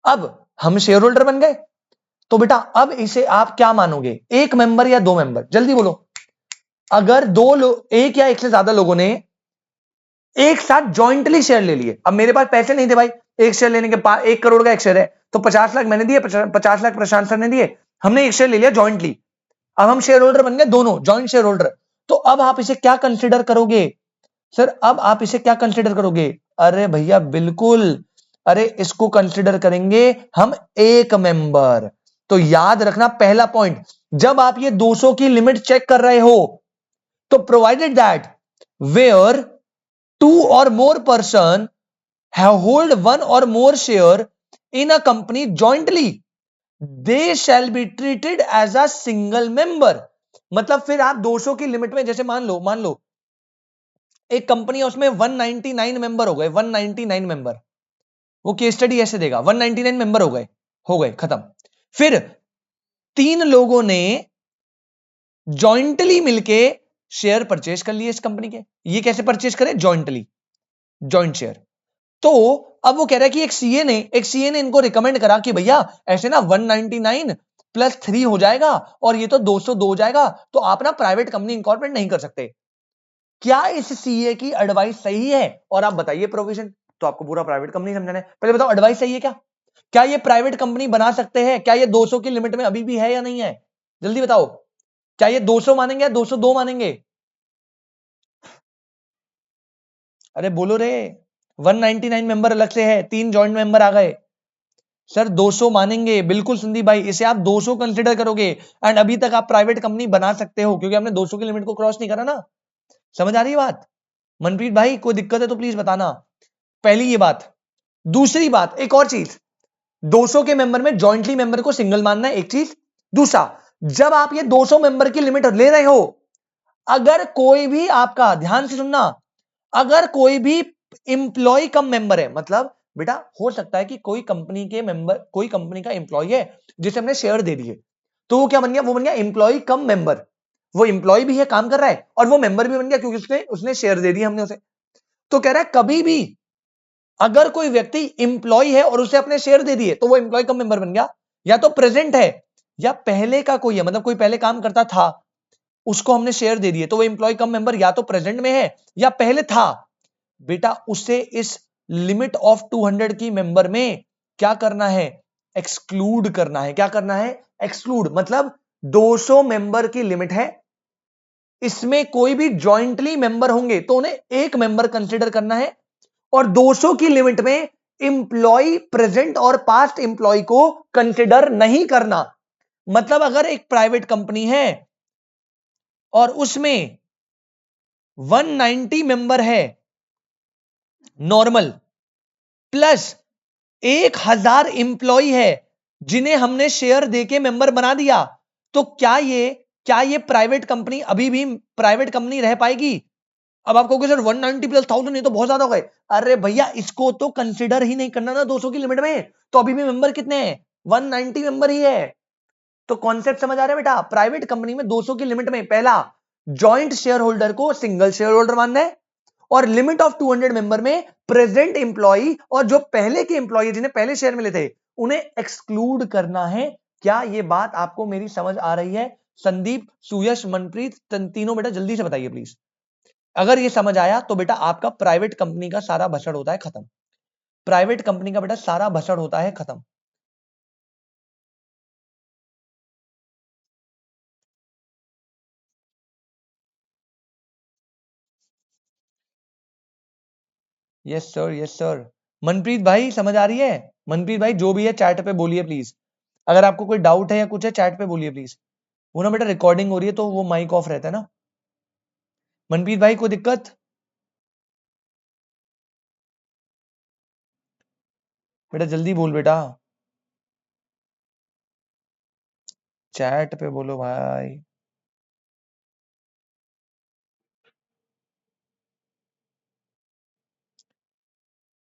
अब हम शेयर होल्डर बन गए, तो बेटा अब इसे आप क्या मानोगे, एक मेंबर या 2 मेंबर? जल्दी बोलो। अगर दो लोग, एक या एक से ज्यादा लोगों ने एक साथ जॉइंटली शेयर ले लिए, अब मेरे पास पैसे नहीं थे भाई, एक शेयर लेने के 1 करोड़ का एक शेयर है, तो 50 लाख मैंने दिए, 50 लाख प्रशांत सर ने दिए, हमने एक शेयर ले लिया जॉइंटली, अब हम शेयर होल्डर बन गए, दोनों जॉइंट शेयर होल्डर। तो अब आप इसे क्या कंसिडर करोगे सर? अब आप इसे क्या कंसिडर करोगे? अरे भैया बिल्कुल, अरे इसको कंसिडर करेंगे हम एक मेंबर। तो याद रखना पहला पॉइंट, जब आप ये 200 की लिमिट चेक कर रहे हो, तो provided that where 2 or more person have hold 1 or more share in a company jointly, they shall be treated as a single member। मतलब फिर आप 200 की लिमिट में, जैसे मान लो एक कंपनी है, उसमें 199 मेंबर हो गए, 199 मेंबर, वो केस स्टडी ऐसे देगा, 199 मेंबर हो गए खत्म। फिर 3 लोगों ने जॉइंटली मिलके शेयर परचेज कर लिए इस कंपनी के। ये कैसे परचेज करें? Jointly, joint share. तो अब वो कह रहा है कि एक सीए ने इनको रिकमेंड करा कि भैया ऐसे ना 199 प्लस 3 हो जाएगा और ये तो 202 हो जाएगा, तो आप ना प्राइवेट कंपनी इंकॉर्पोरेट नहीं कर सकते। क्या इस सीए की एडवाइस सही है? और आप बताइए प्रोविजन, तो आपको पूरा प्राइवेट कंपनी समझाना है। पहले बताओ एडवाइस सही है क्या? क्या ये प्राइवेट कंपनी बना सकते हैं? क्या ये 200 की लिमिट में अभी भी है या नहीं है? जल्दी बताओ। क्या ये 200 मानेंगे या 202 मानेंगे? अरे बोलो रे। 199 मेंबर अलग से है, 3 जॉइंट मेंबर आ गए। सर 200 मानेंगे बिल्कुल संदीप भाई, इसे आप 200 कंसिडर करोगे। एंड अभी तक आप प्राइवेट कंपनी बना सकते हो क्योंकि हमने 200 की लिमिट को क्रॉस नहीं करा ना। समझ आ रही है बात? मनप्रीत भाई कोई दिक्कत है तो प्लीज बताना। पहली ये बात। दूसरी बात, एक और चीज, 200 के मेंबर में जॉइंटली मेंबर को सिंगल मानना है, एक चीज। दूसरा, जब आप ये 200 मेंबर की लिमिट ले रहे हो, अगर कोई भी आपका, ध्यान से सुनना, अगर कोई भी इंप्लॉय कम मेंबर है, मतलब बेटा हो सकता है कि कोई कंपनी के मेंबर, कोई कंपनी का इंप्लॉय है जिसे हमने शेयर दे दिए, तो वो क्या बन गया? वो बन गया इंप्लॉय कम मेंबर। वो इंप्लॉय भी है, काम कर रहा है, और वो मेंबर भी बन गया क्योंकि उसने उसने शेयर दे दिए हमने उसे। तो कह रहा है कभी भी अगर कोई व्यक्ति इंप्लॉय है और उसे अपने शेयर दे दिए तो वो इंप्लॉय कम मेंबर बन गया। या तो प्रेजेंट है या पहले का कोई है, मतलब कोई पहले काम करता था, उसको हमने शेयर दे दिए तो वो इंप्लॉय कम मेंबर या तो प्रेजेंट में है या पहले था। बेटा उसे इस लिमिट ऑफ 200 की मेंबर में क्या करना है? एक्सक्लूड करना है। क्या करना है? एक्सक्लूड। मतलब 200 मेंबर की लिमिट है, इसमें कोई भी जॉइंटली मेंबर होंगे तो उन्हें एक मेंबर कंसिडर करना है, और 200 की लिमिट में इंप्लॉय प्रेजेंट और पास्ट इंप्लॉय को कंसिडर नहीं करना। मतलब अगर एक प्राइवेट कंपनी है और उसमें 190 मेंबर है नॉर्मल, प्लस 1000 इंप्लॉय है जिन्हें हमने शेयर देके मेंबर बना दिया, तो क्या ये प्राइवेट कंपनी अभी भी प्राइवेट कंपनी रह पाएगी? अब आप कहोगे सर 190 प्लस 1000 ये तो बहुत ज्यादा हो गए। अरे भैया इसको तो कंसिडर ही नहीं करना ना 200 की लिमिट में, तो अभी भी मेंबर कितने हैं? 190 मेंबर ही है। तो कॉन्सेप्ट समझ आ रहा है बेटा? प्राइवेट कंपनी में 200 की लिमिट में पहला, जॉइंट शेयर होल्डर को सिंगल शेयर होल्डर मानना है, और लिमिट ऑफ 200 मेंबर में प्रेजेंट इंप्लॉई और जो पहले के इंप्लॉई जिन्हें पहले शेयर मिले थे उन्हें एक्सक्लूड करना है। क्या ये बात आपको मेरी समझ आ रही है? संदीप, सुयश, मनप्रीत, तीनों बेटा जल्दी से बताइए प्लीज। अगर ये समझ आया तो बेटा आपका प्राइवेट कंपनी का सारा भसड़ होता है खत्म। प्राइवेट कंपनी का बेटा सारा भसड़ होता है खत्म। Yes sir, yes sir. Manpreet भाई समझ आ रही है? मनप्रीत भाई जो भी है चैट पे बोलिए प्लीज। अगर आपको कोई डाउट है या कुछ है चैट पे बोलिए प्लीज। वो ना बेटा रिकॉर्डिंग हो रही है तो वो माइक ऑफ रहता है ना। मनप्रीत भाई कोई दिक्कत? बेटा जल्दी बोल बेटा। चैट पे बोलो भाई।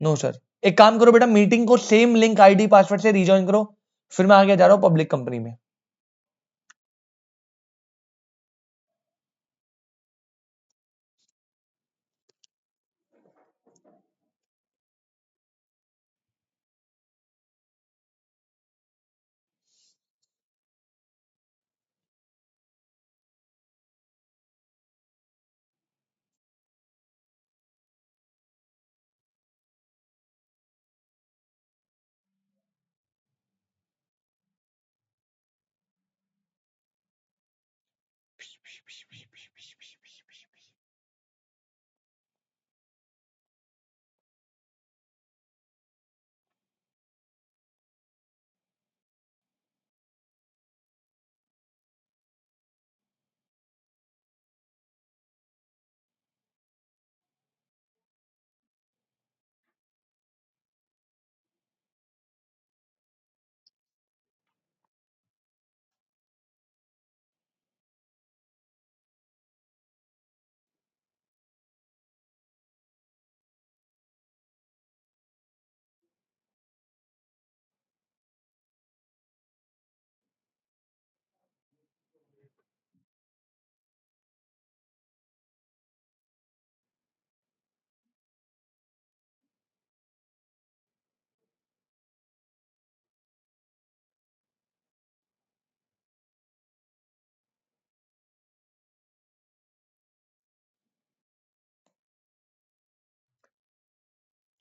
No sir. एक काम करो बेटा, मीटिंग को सेम लिंक आईडी पासवर्ड से रीजॉइन करो, फिर मैं आगे जा रहा हूं पब्लिक कंपनी में।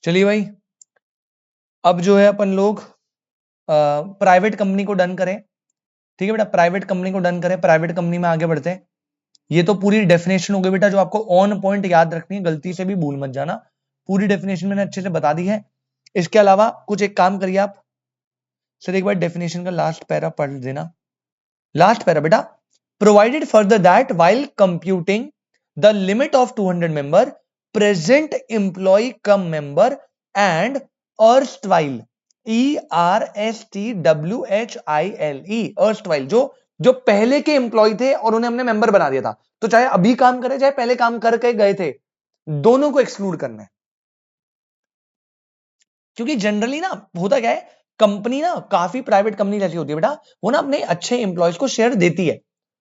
चलिए भाई, अब जो है अपन लोग प्राइवेट कंपनी को डन करें। ठीक है बेटा, प्राइवेट कंपनी को डन करें, प्राइवेट कंपनी में आगे बढ़ते हैं। ये तो पूरी डेफिनेशन हो गई बेटा, जो आपको ऑन पॉइंट याद रखनी है, गलती से भी भूल मत जाना। पूरी डेफिनेशन मैंने अच्छे से बता दी है। इसके अलावा कुछ एक काम करिए आप, सर एक बार डेफिनेशन का लास्ट पैरा पढ़ देना। लास्ट पैरा बेटा, provided further that while computing the limit of 200 member, present employee cum member and erstwhile, ERSTWHILE, erstwhile, जो पहले के एम्प्लॉय थे और उन्हें हमने मेंबर बना दिया था, तो चाहे अभी काम करे चाहे पहले काम करके गए थे, दोनों को एक्सक्लूड करना है। क्योंकि जनरली ना होता क्या है, कंपनी ना काफी प्राइवेट कंपनी जैसी होती है बेटा, वो ना अपने अच्छे एम्प्लॉयज को शेयर देती है,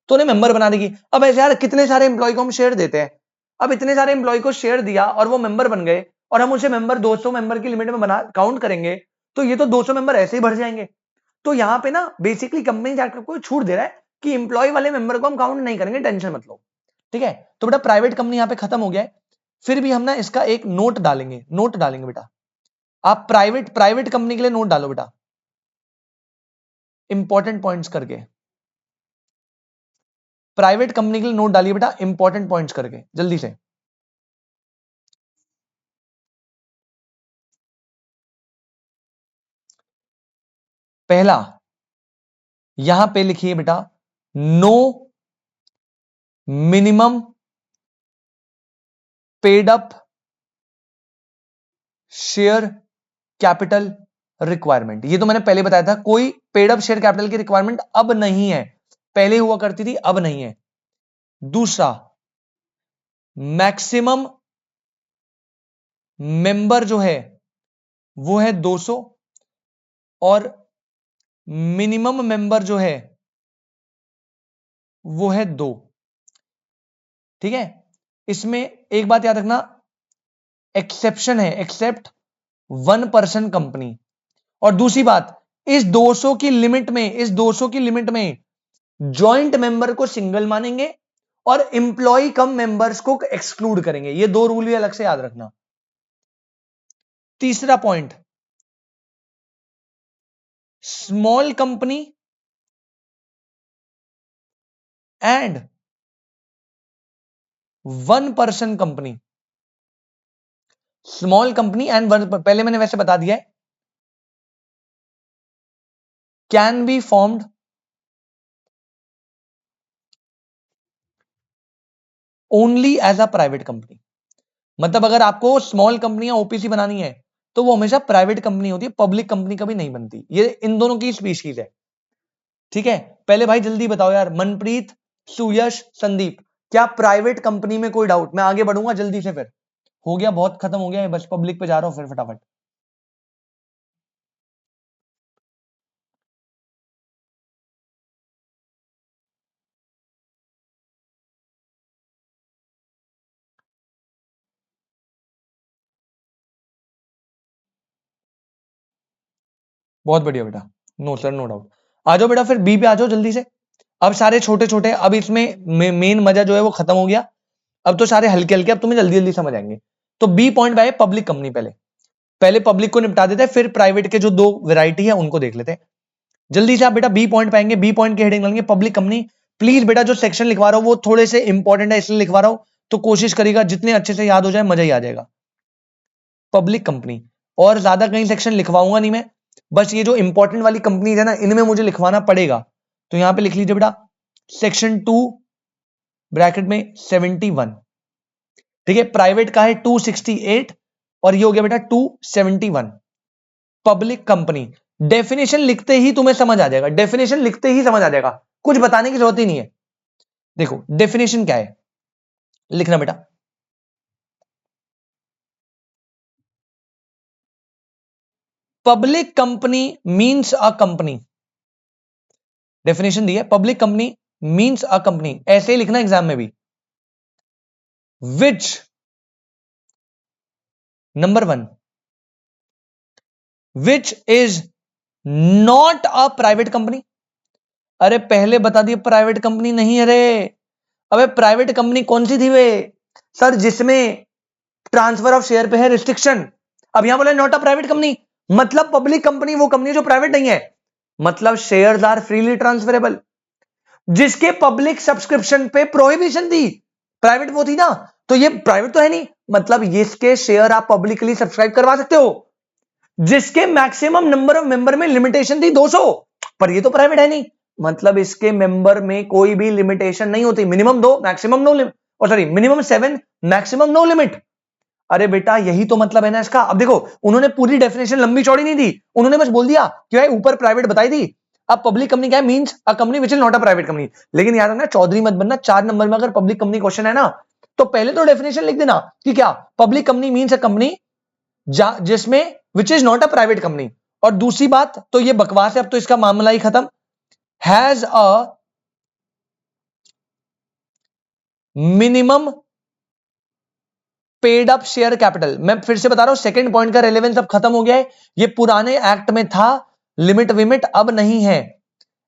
तो उन्हें मेंबर बना देगी। अब ऐसे यार कितने सारे एम्प्लॉय को हम शेयर देते हैं, अब इतने सारे एम्प्लॉय को शेयर दिया और वो मेंबर बन गए, और हम उसे मेंबर 200 मेंबर की लिमिट में बना काउंट करेंगे, तो ये तो 200 मेंबर ऐसे ही भर जाएंगे। तो यहां पे ना बेसिकली कंपनी जाकर कोई छूट दे रहा है कि एम्प्लॉय वाले मेंबर को हम काउंट नहीं करेंगे, टेंशन मत लो। ठीक है, तो बेटा प्राइवेट कंपनी यहां पे खत्म हो गया है। फिर भी हम ना इसका एक नोट डालेंगे, नोट डालेंगे बेटा। आप प्राइवेट प्राइवेट कंपनी के लिए नोट डालो बेटा, इंपॉर्टेंट पॉइंट्स करके। प्राइवेट कंपनी के लिए नोट डालिए बेटा, इंपॉर्टेंट पॉइंट्स करके जल्दी से। पहला, यहां पे लिखिए बेटा, no minimum paid up share capital requirement. ये तो मैंने पहले बताया था, कोई पेड अप शेयर कैपिटल की रिक्वायरमेंट अब नहीं है, पहले हुआ करती थी, अब नहीं है। दूसरा, मैक्सिमम मेंबर जो है वो है 200, और मिनिमम मेंबर जो है वो है 2। ठीक है, इसमें एक बात याद रखना, एक्सेप्शन है, एक्सेप्ट 1% कंपनी। और दूसरी बात, इस 200 की लिमिट में, इस 200 की लिमिट में जॉइंट मेंबर को सिंगल मानेंगे और इंप्लॉय कम मेंबर्स को एक्सक्लूड करेंगे। ये दो रूल भी अलग से याद रखना। तीसरा point, small company and 1% company, small company and 1, पहले मैंने वैसे बता दिया है, can be formed only as a private company. मतलब अगर आपको स्मॉल कंपनियां ओपीसी बनानी है तो वो हमेशा प्राइवेट कंपनी होती है, पब्लिक कंपनी कभी नहीं बनती। ये इन दोनों की स्पीशीज है। ठीक है, पहले भाई जल्दी बताओ यार, मनप्रीत, सुयश, संदीप, क्या प्राइवेट कंपनी में कोई डाउट? मैं आगे बढ़ूंगा जल्दी से, फिर हो गया, बहुत खत्म हो गया है, बस पब्लिक पे जा रहा हूं फिर फटाफट। बहुत बढ़िया बेटा, नो सर नो डाउट। आ जाओ बेटा फिर बी पे आ जाओ जल्दी से। अब सारे छोटे छोटे, अब इसमें मेन मजा जो है वो खत्म हो गया, अब तो सारे हल्के हल्के, अब तुम्हें जल्दी जल्दी समझ आएंगे। तो बी पॉइंट पे आए, पब्लिक कंपनी। पहले पहले पब्लिक को निपटा देते हैं, फिर प्राइवेट के जो दो वैरायटी है उनको देख लेते हैं। जल्दी से आप बेटा बी पॉइंट पाएंगे, बी पॉइंट की हेडिंग लेंगे पब्लिक कंपनी। प्लीज बेटा जो सेक्शन लिखवा रहा हूं वो थोड़े से इंपॉर्टेंट है, इसलिए लिखवा रहा हूं, तो कोशिश करिएगा जितने अच्छे से याद हो जाए, मजा ही आ जाएगा। पब्लिक कंपनी, और ज्यादा कहीं सेक्शन लिखवाऊंगा नहीं मैं, बस ये जो इंपॉर्टेंट वाली कंपनी है ना, इनमें मुझे लिखवाना पड़ेगा। तो यहां पे लिख लीजिए बेटा, सेक्शन 2 ब्रैकेट में 71। ठीक है, प्राइवेट का है 268, और ये हो गया बेटा 271। पब्लिक कंपनी, डेफिनेशन लिखते ही तुम्हें समझ आ जाएगा, डेफिनेशन लिखते ही समझ आ जाएगा, कुछ बताने की जरूरत ही नहीं है। देखो डेफिनेशन क्या है, लिखना बेटा, public company means a company. Definition दी है, public company means a company, ऐसे ही लिखना एग्जाम में भी। Which, number 1, which is not a private company. अरे पहले बता दिए प्राइवेट कंपनी नहीं है रे। अबे प्राइवेट कंपनी कौन सी थी वे सर, जिसमें ट्रांसफर ऑफ शेयर पे है रिस्ट्रिक्शन। अब यहां बोले नॉट अ प्राइवेट कंपनी, मतलब पब्लिक कंपनी वो कंपनी जो प्राइवेट नहीं है, मतलब शेयर्स आर फ्रीली ट्रांसफरेबल। जिसके पब्लिक सब्सक्रिप्शन पे प्रोहिबिशन थी, प्राइवेट वो थी ना, तो ये प्राइवेट तो है नहीं, मतलब इसके शेयर आप पब्लिकली सब्सक्राइब करवा सकते हो। जिसके मैक्सिमम नंबर ऑफ मेंबर में लिमिटेशन थी 200, पर ये तो प्राइवेट है नहीं, मतलब इसके मेंबर में कोई भी लिमिटेशन नहीं होती, मिनिमम 2 मैक्सिमम नो लिमिट, और sorry minimum 7 maximum no limit. अरे बेटा यही तो मतलब है ना इसका। अब देखो उन्होंने पूरी डेफिनेशन लंबी चौड़ी नहीं दी, उन्होंने बस बोल दिया कि भाई ऊपर प्राइवेट बताई दी, अब पब्लिक कंपनी क्या है, means a company which is not a private company. लेकिन याद रखना चौधरी मत बनना, 4 नंबर में अगर पब्लिक कंपनी क्वेश्चन है ना, तो पहले तो डेफिनेशन लिख देना कि क्या public company means a company जिसमें which is not a private company. और दूसरी बात तो ये बकवास है, अब तो इसका मामला ही खत्म, has a minimum paid up share capital. मैं फिर से बता रहा हूं, सेकंड पॉइंट का रेलेवेंस अब खत्म हो गया है, ये पुराने एक्ट में था, लिमिट विमिट अब नहीं है,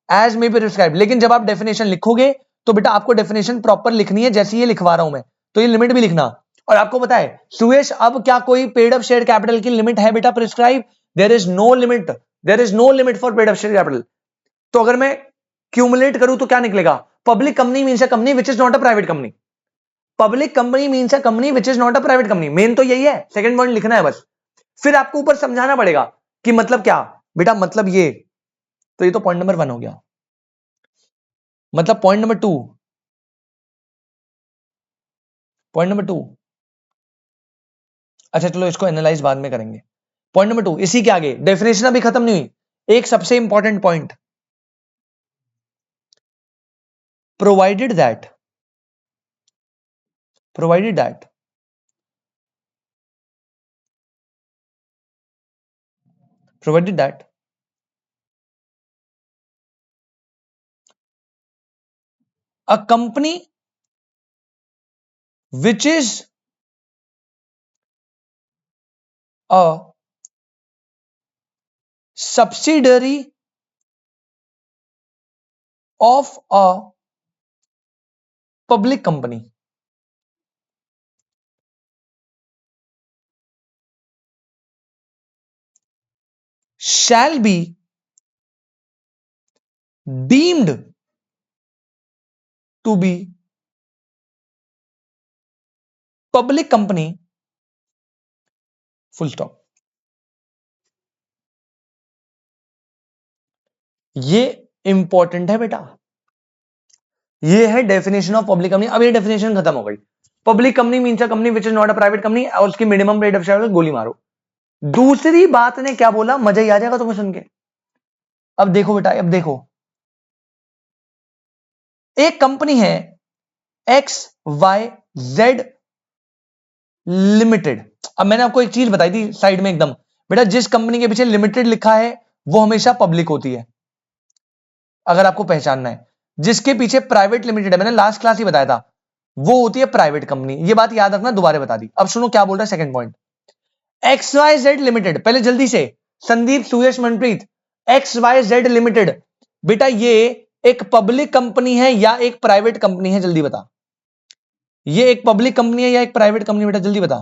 एज मे बी प्रिस्क्राइब। लेकिन जब आप डेफिनेशन लिखोगे तो बेटा आपको डेफिनेशन प्रॉपर लिखनी है, जैसे ये लिखवा रहा हूं मैं, तो ये लिमिट भी लिखना। और आपको पता है सुयश, अब क्या कोई पेड अप शेयर कैपिटल की लिमिट है बेटा prescribe? There is no limit, there is no limit for paid up share capital. तो अगर मैं क्यूमुलेट करूं तो क्या निकलेगा? Public company means a company which is not a private company, public company means a company which is not a private company. Main तो यही है, सेकंड पॉइंट लिखना है बस, फिर आपको ऊपर समझाना पड़ेगा कि मतलब क्या बेटा, मतलब ये, तो ये तो पॉइंट नंबर 1 हो गया। मतलब पॉइंट नंबर 2, पॉइंट नंबर 2, अच्छा चलो इसको एनालाइज बाद में करेंगे। पॉइंट नंबर 2 इसी के आगे, डेफिनेशन अभी खत्म नहीं हुई, एक सबसे important point, provided that, provided that provided that a company which is a subsidiary of a public company shall be deemed to be public company, full stop। ये इंपॉर्टेंट है बेटा, ये है डेफिनेशन ऑफ पब्लिक कंपनी। अब ये definition खत्म हो गई, public company means a company which is not a private company, और उसकी मिनिमम रेट ऑफ शेयर गोली मारो। दूसरी बात ने क्या बोला, मजा ही आ जाएगा तुम्हें सुन के। अब देखो बेटा, अब देखो, एक कंपनी है एक्स वाई जेड लिमिटेड। अब मैंने आपको एक चीज बताई थी साइड में एकदम, बेटा जिस कंपनी के पीछे लिमिटेड लिखा है वो हमेशा पब्लिक होती है, अगर आपको पहचानना है। जिसके पीछे प्राइवेट लिमिटेड है, मैंने लास्ट क्लास ही बताया था, वो होती है प्राइवेट कंपनी। ये बात याद रखना, दोबारा बता दी। अब सुनो क्या बोल रहा है second point, X Y Z limited, पहले जल्दी से Sandeep Suyash Manpreet, X Y Z limited बेटा ये एक पब्लिक कंपनी है या एक प्राइवेट कंपनी है, जल्दी बता। ये एक पब्लिक कंपनी है या एक प्राइवेट कंपनी, बेटा जल्दी बता।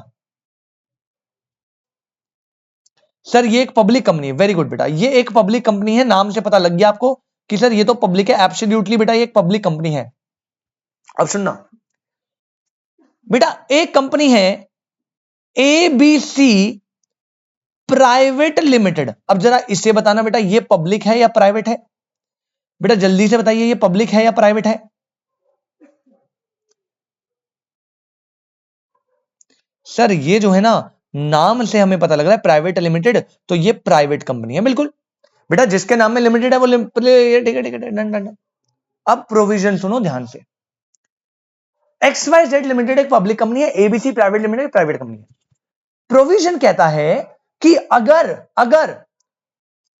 सर ये एक पब्लिक कंपनी है, वेरी गुड बेटा, ये एक पब्लिक कंपनी है, नाम से पता लग गया आपको कि सर ये तो पब्लिक है, एब्सोल्युटली बेटा ये एक पब्लिक कंपनी है। अब सुनना बेटा, एक कंपनी है एबीसी प्राइवेट लिमिटेड। अब जरा इससे बताना बेटा ये पब्लिक है या प्राइवेट है, बेटा जल्दी से बताइए ये पब्लिक है या प्राइवेट है। सर ये जो है ना, नाम से हमें पता लग रहा है प्राइवेट लिमिटेड, तो ये प्राइवेट कंपनी है बिल्कुल। बेटा जिसके नाम में लिमिटेड है वो ठीक है ठीक है, डन डन। अब प्रोविजन सुनो ध्यान से, एक्स वाई जेड लिमिटेड एक पब्लिक कंपनी है, ABC private limited private company है। प्रोविजन कहता है कि अगर अगर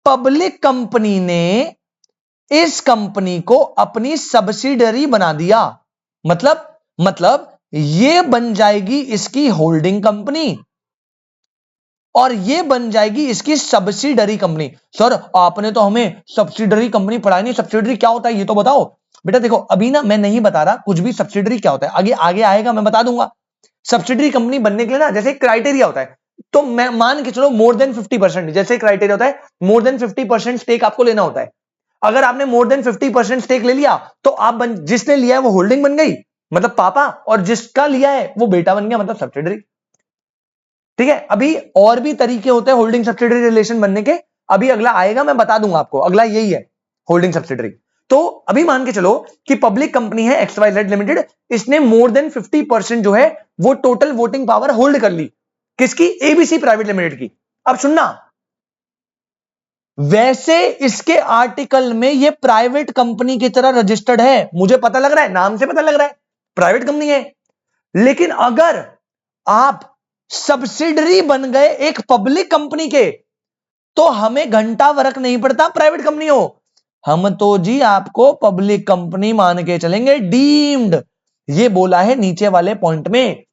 पब्लिक कंपनी ने इस कंपनी को अपनी सब्सिडरी बना दिया, मतलब ये बन जाएगी इसकी होल्डिंग कंपनी और ये बन जाएगी इसकी सब्सिडरी कंपनी। सर आपने तो हमें सब्सिडरी कंपनी पढ़ाई नहीं, सब्सिडरी क्या होता है ये तो बताओ। बेटा देखो अभी ना मैं नहीं बता रहा कुछ भी सब्सिडरी क्या होता है, आगे आगे आएगा मैं बता दूंगा। सब्सिडरी कंपनी बनने के लिए ना जैसे क्राइटेरिया होता है, तो मैं मान के चलो मोर देन 50%, जैसे क्राइटेरिया होता है मोर देन 50% स्टेक आपको लेना होता है। अगर आपने मोर देन 50% स्टेक ले लिया तो आप जिसने लिया है वो होल्डिंग बन गई मतलब पापा, और जिसका लिया है वो बेटा बन गया मतलब सब्सिडरी। ठीक है, अभी और भी तरीके होते हैं होल्डिंग सब्सिडरी रिलेशन बनने के, अभी अगला आएगा मैं बता दूंगा आपको, अगला यही है होल्डिंग सब्सिडरी। तो अभी मान के चलो कि पब्लिक कंपनी है XYZ लिमिटेड, इसने मोर देन 50% जो है वो टोटल वोटिंग पावर होल्ड कर ली, किसकी? एबीसी प्राइवेट लिमिटेड की। अब सुनना, वैसे इसके आर्टिकल में ये प्राइवेट कंपनी की तरह रजिस्टर्ड है, मुझे पता लग रहा है, नाम से पता लग रहा है प्राइवेट कंपनी है, लेकिन अगर आप सब्सिडरी बन गए एक पब्लिक कंपनी के तो हमें घंटा फर्क नहीं पड़ता प्राइवेट कंपनी हो, हम तो जी आपको पब्लिक कंपनी मान के चलेंगे, डीम्ड। ये बोला है नीचे वाले पॉइंट में,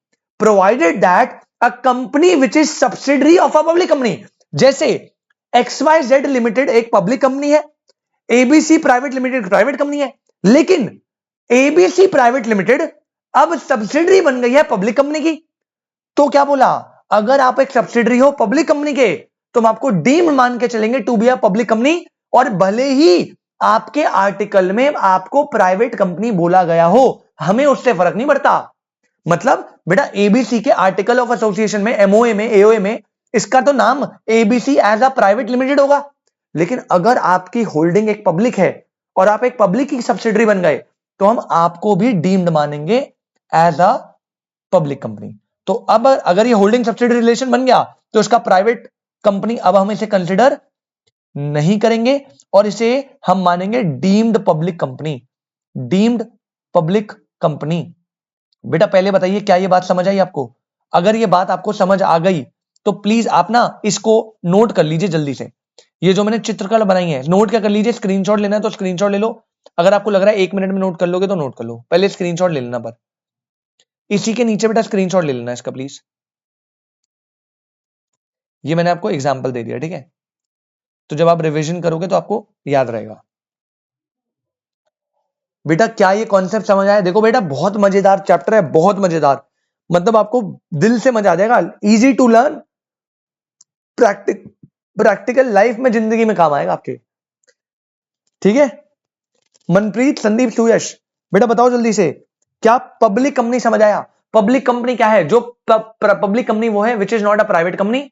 provided that a company which is subsidiary of a public company. जैसे XYZ लिमिटेड एक पब्लिक कंपनी है, ABC private limited private company है, लेकिन एबीसी प्राइवेट लिमिटेड अब सब्सिडरी बन गई है पब्लिक कंपनी की। तो क्या बोला, अगर आप एक सब्सिडरी हो पब्लिक कंपनी के तो हम आपको डीम्ड मान के चलेंगे to be a public company, और भले ही आपके आर्टिकल में आपको प्राइवेट कंपनी बोला गया हो, हमें उससे फर्क नहीं पड़ता। मतलब बेटा एबीसी के आर्टिकल ऑफ एसोसिएशन में, एमओए में, एओए में इसका तो नाम ABC as a private limited होगा, लेकिन अगर आपकी होल्डिंग एक पब्लिक है और आप एक पब्लिक की सब्सिडरी बन गए तो हम आपको भी डीम्ड मानेंगे एज अ पब्लिक कंपनी। तो अब अगर ये होल्डिंग सब्सिडरी रिलेशन बन गया तो इसका प्राइवेट कंपनी अब हम इसे कंसिडर नहीं करेंगे और इसे हम मानेंगे deemed public company, deemed public company. बेटा पहले बताइए क्या ये बात समझ आई आपको? अगर ये बात आपको समझ आ गई तो प्लीज आप ना इसको नोट कर लीजिए जल्दी से, ये जो मैंने चित्रकला बनाई है नोट क्या कर लीजिए, स्क्रीनशॉट लेना है तो स्क्रीनशॉट ले लो, अगर आपको लग रहा है 1 मिनट में नोट कर लोगे तो नोट कर लो, पहले स्क्रीनशॉट ले लेना, पर इसी के नीचे बेटा स्क्रीनशॉट ले लेना इसका प्लीज। ये मैंने आपको एग्जाम्पल दे दिया, ठीक है, तो जब आप रिविजन करोगे तो आपको याद रहेगा। बेटा क्या ये कॉन्सेप्ट समझ आया? देखो बेटा बहुत मजेदार चैप्टर है, बहुत मजेदार, मतलब आपको दिल से मजा आ जाएगा, easy to learn, practical life में जिंदगी में काम आएगा आपके। ठीक है, मनप्रीत, संदीप, सुयश, बेटा बताओ जल्दी से, क्या पब्लिक कंपनी समझ आया? पब्लिक कंपनी क्या है? जो पब्लिक कंपनी वो है विच is not a private company.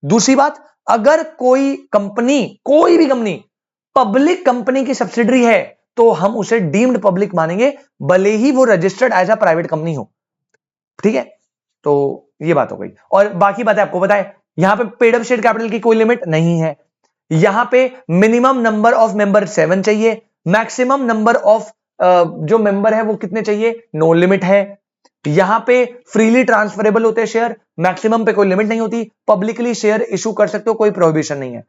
दूसरी बात, अगर कोई कंपनी, कोई भी कंपनी पब्लिक कंपनी की सब्सिडरी है तो हम उसे डीम्ड पब्लिक मानेंगे, भले ही वो registered as a private company हो। ठीक है, तो ये बात हो गई, और बाकी बातें आपको बताएं, यहां पे पेड अप शेयर कैपिटल की कोई लिमिट नहीं है, यहां पे मिनिमम नंबर ऑफ मेंबर 7 चाहिए, मैक्सिमम नंबर ऑफ जो मेंबर है वो कितने चाहिए, नो लिमिट है, यहां पे फ्रीली ट्रांसफरेबल होते हैं शेयर, मैक्सिमम पे कोई लिमिट नहीं होती, पब्लिकली शेयर इशू कर सकते हो, कोई प्रोहिबिशन नहीं है।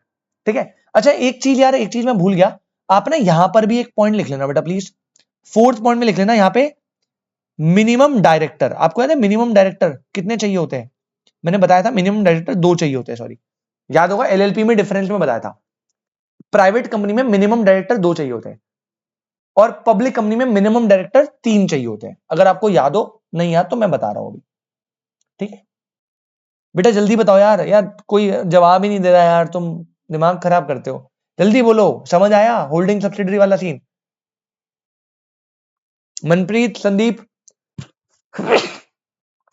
ठीक है, अच्छा एक चीज यार, एक चीज मैं भूल गया, आप ना यहां पर भी एक पॉइंट लिख लेना बेटा प्लीज, 4th पॉइंट में लिख लेना, यहां पे मिनिमम डायरेक्टर, आपको याद है मिनिमम डायरेक्टर कितने चाहिए होते हैं? मैंने बताया था मिनिमम डायरेक्टर 2 चाहिए होते हैं, सॉरी, याद होगा एलएलपी में डिफरेंस में बताया था, प्राइवेट कंपनी में मिनिमम डायरेक्टर 2 चाहिए होते हैं और पब्लिक कंपनी में मिनिमम डायरेक्टर 3 चाहिए होते हैं, अगर आपको याद हो, नहीं याद तो मैं बता रहा हूं अभी। ठीक है बेटा जल्दी बताओ यार, यार कोई जवाब ही नहीं दे रहा यार, तुम दिमाग खराब करते हो, जल्दी बोलो, समझ आया होल्डिंग सब्सिडरी वाला सीन? मनप्रीत, संदीप,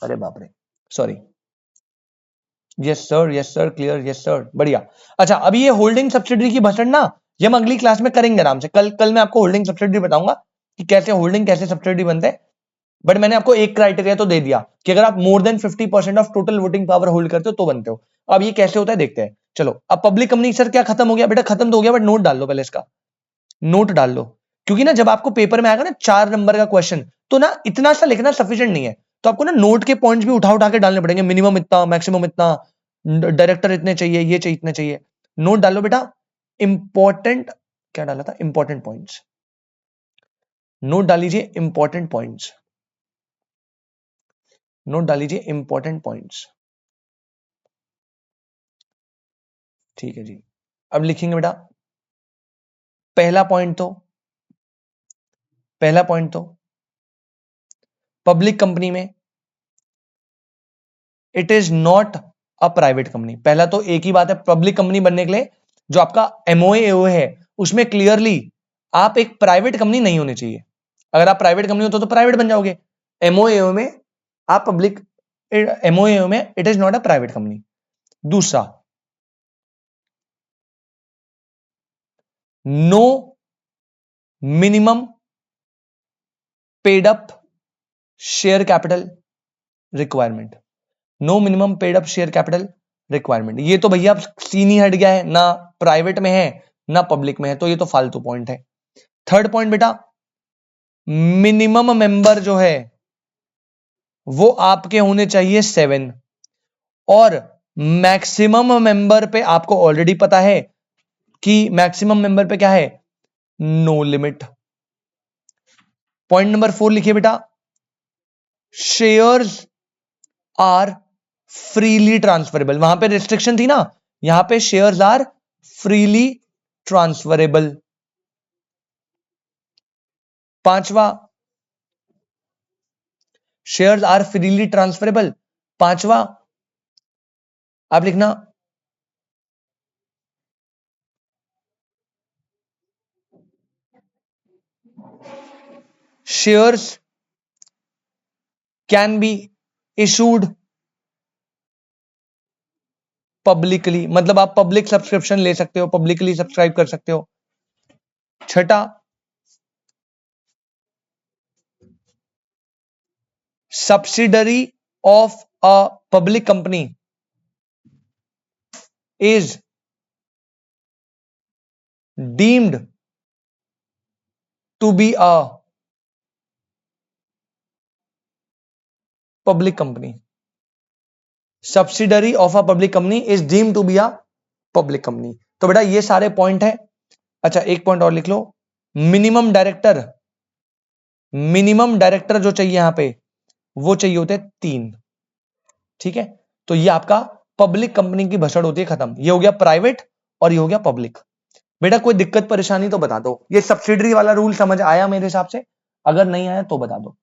अरे बाप रे, sorry, yes sir, clear, yes sir, बढ़िया। अच्छा अभी ये होल्डिंग सब्सिडरी की भसड़ ना ये हम अगली क्लास में करेंगे आराम से, कल मैं आपको होल्डिंग सब्सिडरी बताऊंगा कि कैसे होल्डिंग, कैसे सब्सिडरी बनते हैं, बट मैंने आपको एक क्राइटेरिया तो दे दिया कि अगर आप more than 50% of total voting power hold करते हो तो बनते हो। अब ये कैसे होता है देखते हैं, चलो। अब पब्लिक कंपनी सर क्या खत्म हो गया? बेटा खत्म तो हो गया, बट नोट डाल लो पहले, इसका नोट डाल लो, क्योंकि ना जब आपको पेपर में आएगा ना 4 नंबर का क्वेश्चन, तो ना इतना सा लिखना सफिशिएंट नहीं है, तो आपको ना नोट के पॉइंट्स भी उठा उठा के डालने पड़ेंगे, मिनिमम इतना, मैक्सिमम इतना, डायरेक्टर इतने चाहिए, ये चाहिए, इतने चाहिए, नोट डालो बेटा। इंपॉर्टेंट, क्या डाला था, इंपॉर्टेंट पॉइंट्स, नोट डाल लीजिए इंपॉर्टेंट पॉइंट्स, नोट डाल लीजिए इंपॉर्टेंट पॉइंट्स। ठीक है जी, अब लिखेंगे बेटा, पहला पॉइंट तो, पहला पॉइंट तो पब्लिक कंपनी में it is not a private company. पहला तो एक ही बात है, पब्लिक कंपनी बनने के लिए जो आपका एमओए है उसमें क्लियरली आप एक प्राइवेट कंपनी नहीं होनी चाहिए। अगर आप प्राइवेट कंपनी हो तो प्राइवेट बन जाओगे। एमओए में आप पब्लिक, एमओए में it is not a private company. दूसरा, no minimum paid up share capital requirement. No minimum paid up share capital requirement, ये तो भैया सीन ही हट गया है, ना प्राइवेट में है ना पब्लिक में है, तो ये तो फालतू पॉइंट है। थर्ड पॉइंट बेटा, मिनिमम मेंबर जो है वो आपके होने चाहिए 7, और मैक्सिमम मेंबर पे आपको ऑलरेडी पता है कि मैक्सिमम मेंबर पे क्या है, नो लिमिट। पॉइंट नंबर 4 लिखिए बेटा, शेयर्स आर फ्रीली ट्रांसफरेबल। वहां पे रिस्ट्रिक्शन थी ना, यहां पे शेयर्स आर फ्रीली ट्रांसफरेबल। पांचवा, शेयर्स आर फ्रीली ट्रांसफरेबल। पांचवा आप लिखना, shares can be issued publicly, मतलब आप पब्लिक सब्सक्रिप्शन ले सकते हो, पब्लिकली सब्सक्राइब कर सकते हो। छठा, subsidiary of a public company is deemed to be a public company. Subsidiary of a public company is deemed to be a public company. तो बेटा ये सारे पॉइंट है। अच्छा एक पॉइंट और लिख लो, मिनिमम डायरेक्टर, मिनिमम डायरेक्टर जो चाहिए यहां पे वो चाहिए होते हैं 3। ठीक है, तो ये आपका पब्लिक कंपनी की भसड़ होती है खत्म। ये हो गया प्राइवेट और ये हो गया पब्लिक। बेटा कोई दिक्कत परेशानी तो बता दो, ये सब्सिडरी वाला रूल समझ आया मेरे हिसाब से, अगर नहीं आया तो बता दो।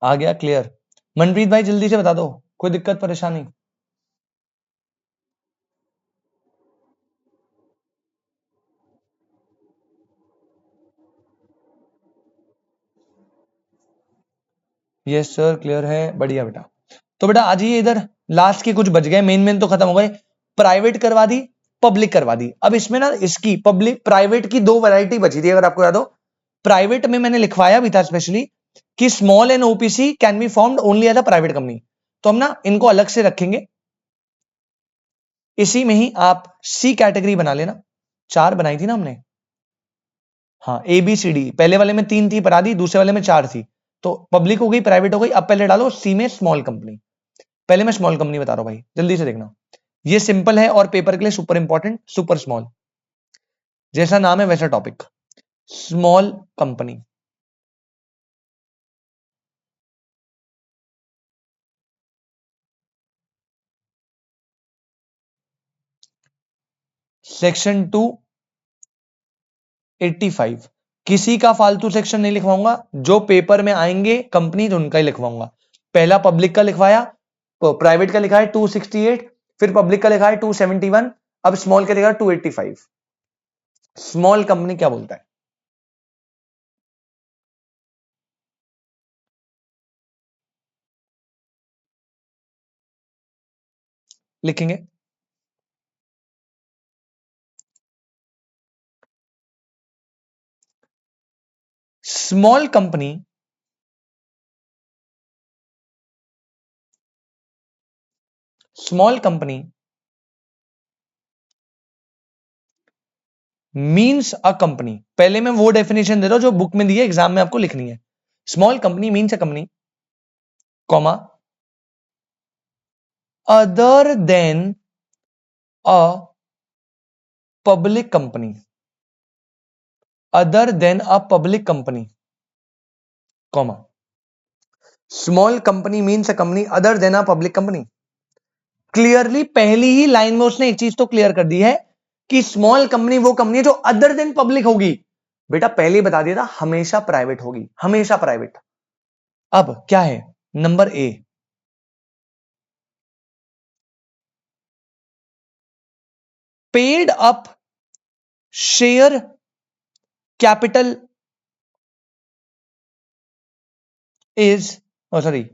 आ गया क्लियर? मनप्रीत भाई जल्दी से बता दो, कोई दिक्कत परेशानी? यस सर क्लियर है, बढ़िया बेटा। तो बेटा आज ये इधर लास्ट के कुछ बच गए, मेन मेन तो खत्म हो गए। प्राइवेट करवा दी, पब्लिक करवा दी। अब इसमें ना इसकी पब्लिक प्राइवेट की दो वैरायटी बची थी, अगर आपको याद हो। प्राइवेट में मैंने लिखवाया भी था स्पेशली कि small and OPC can be formed only as a private company, तो हम ना इनको अलग से रखेंगे। इसी में ही आप सी कैटेगरी बना लेना, 4 बनाई थी ना हमने। हाँ ए बी सी डी, पहले वाले में 3 थी बना दी, दूसरे वाले में 4 थी, तो पब्लिक हो गई, प्राइवेट हो गई। अब पहले डालो सी में स्मॉल कंपनी। पहले मैं स्मॉल कंपनी बता रहा हूं भाई, जल्दी से देखना। ये सिंपल है और पेपर के लिए सुपर इंपॉर्टेंट, सुपर स्मॉल, जैसा नाम है वैसा टॉपिक। Small company, section 285। किसी का फालतू सेक्शन नहीं लिखवाऊंगा, जो पेपर में आएंगे कंपनी उनका ही लिखवाऊंगा। पहला पब्लिक का लिखवाया, तो प्राइवेट का लिखा है 268, फिर पब्लिक का लिखा है 271, अब स्मॉल का लिखा है 285। स्मॉल कंपनी क्या बोलता है? लिखेंगे, small company small company means a company. पहले मैं वो डेफिनेशन दे रहा हूं जो बुक में दी है, एग्जाम में आपको लिखनी है। Small company means a company, comma, other than a public company, other than a public company, comma, small company means a company other than a public company. Clearly पहली ही लाइन में उसने एक चीज तो क्लियर कर दी है कि स्मॉल कंपनी वो कंपनी है जो अदर देन पब्लिक होगी। बेटा पहले ही बता दिया था, हमेशा प्राइवेट होगी, हमेशा प्राइवेट। अब क्या है number A, paid up share capital is, sorry,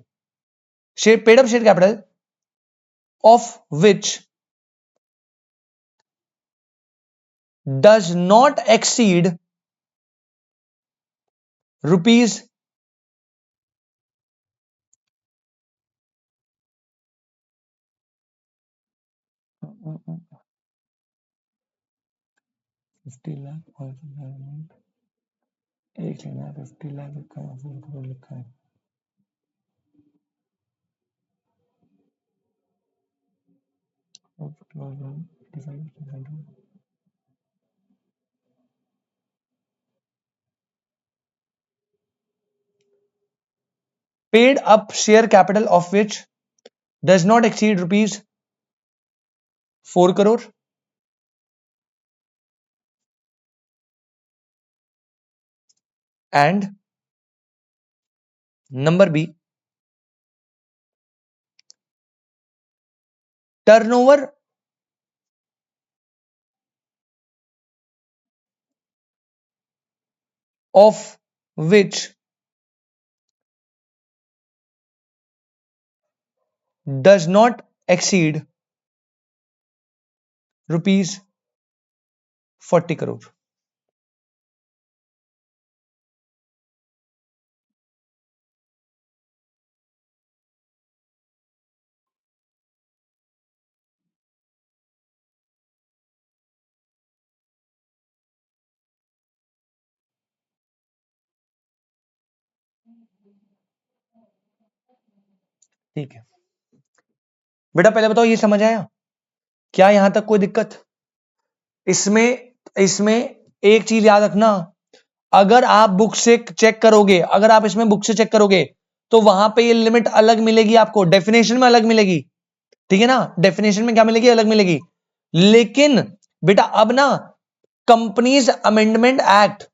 share paid up share capital of which does not exceed rupees 50 lakh और एक लेना है, 50 लाख लिखा है, 4 करोड़ लिखा है। paid up share capital of which does not exceed rupees 4 crore and number B, turnover of which does not exceed rupees 40 crore। ठीक है बेटा, पहले बताओ ये समझ आया क्या, यहां तक कोई दिक्कत? इसमें इसमें एक चीज याद रखना, अगर आप बुक से चेक करोगे, अगर आप इसमें बुक से चेक करोगे तो वहां पे ये लिमिट अलग मिलेगी आपको, डेफिनेशन में अलग मिलेगी, ठीक है ना, डेफिनेशन में क्या मिलेगी, अलग मिलेगी। लेकिन बेटा अब ना कंपनीज अमेंडमेंट एक्ट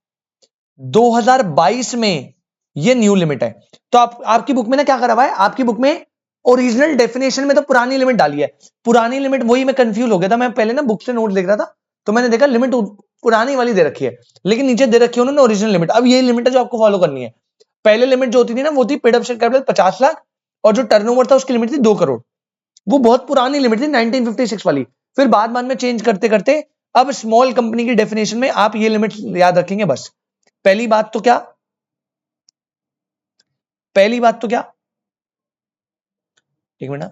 2022 में ये न्यू लिमिट है। तो आपकी बुक में ना क्या करा हुआ है, आपकी बुक में ओरिजिनल डेफिनेशन में तो पुरानी लिमिट डाली है, पुरानी लिमिट, वही मैं कंफ्यूज हो गया था, मैं पहले ना बुक से नोट देख रहा था तो मैंने देखा लिमिट पुरानी वाली दे रखी है, लेकिन नीचे दे रखी है उन्होंने ओरिजिनल लिमिट। अब ये लिमिट है जो आपको फॉलो करनी है। पहले लिमिट जो होती थी ना वो थी paid up share capital 50 lakh और जो टर्नओवर था उसकी लिमिट थी 2 करोड़। वो बहुत पुरानी लिमिट थी 1956 वाली। फिर बाद बाद में चेंज करते करते अब स्मॉल कंपनी की डेफिनेशन में आप ये लिमिट याद रखेंगे बस। पहली बात तो क्या, पहली बात तो क्या, एक मिनट,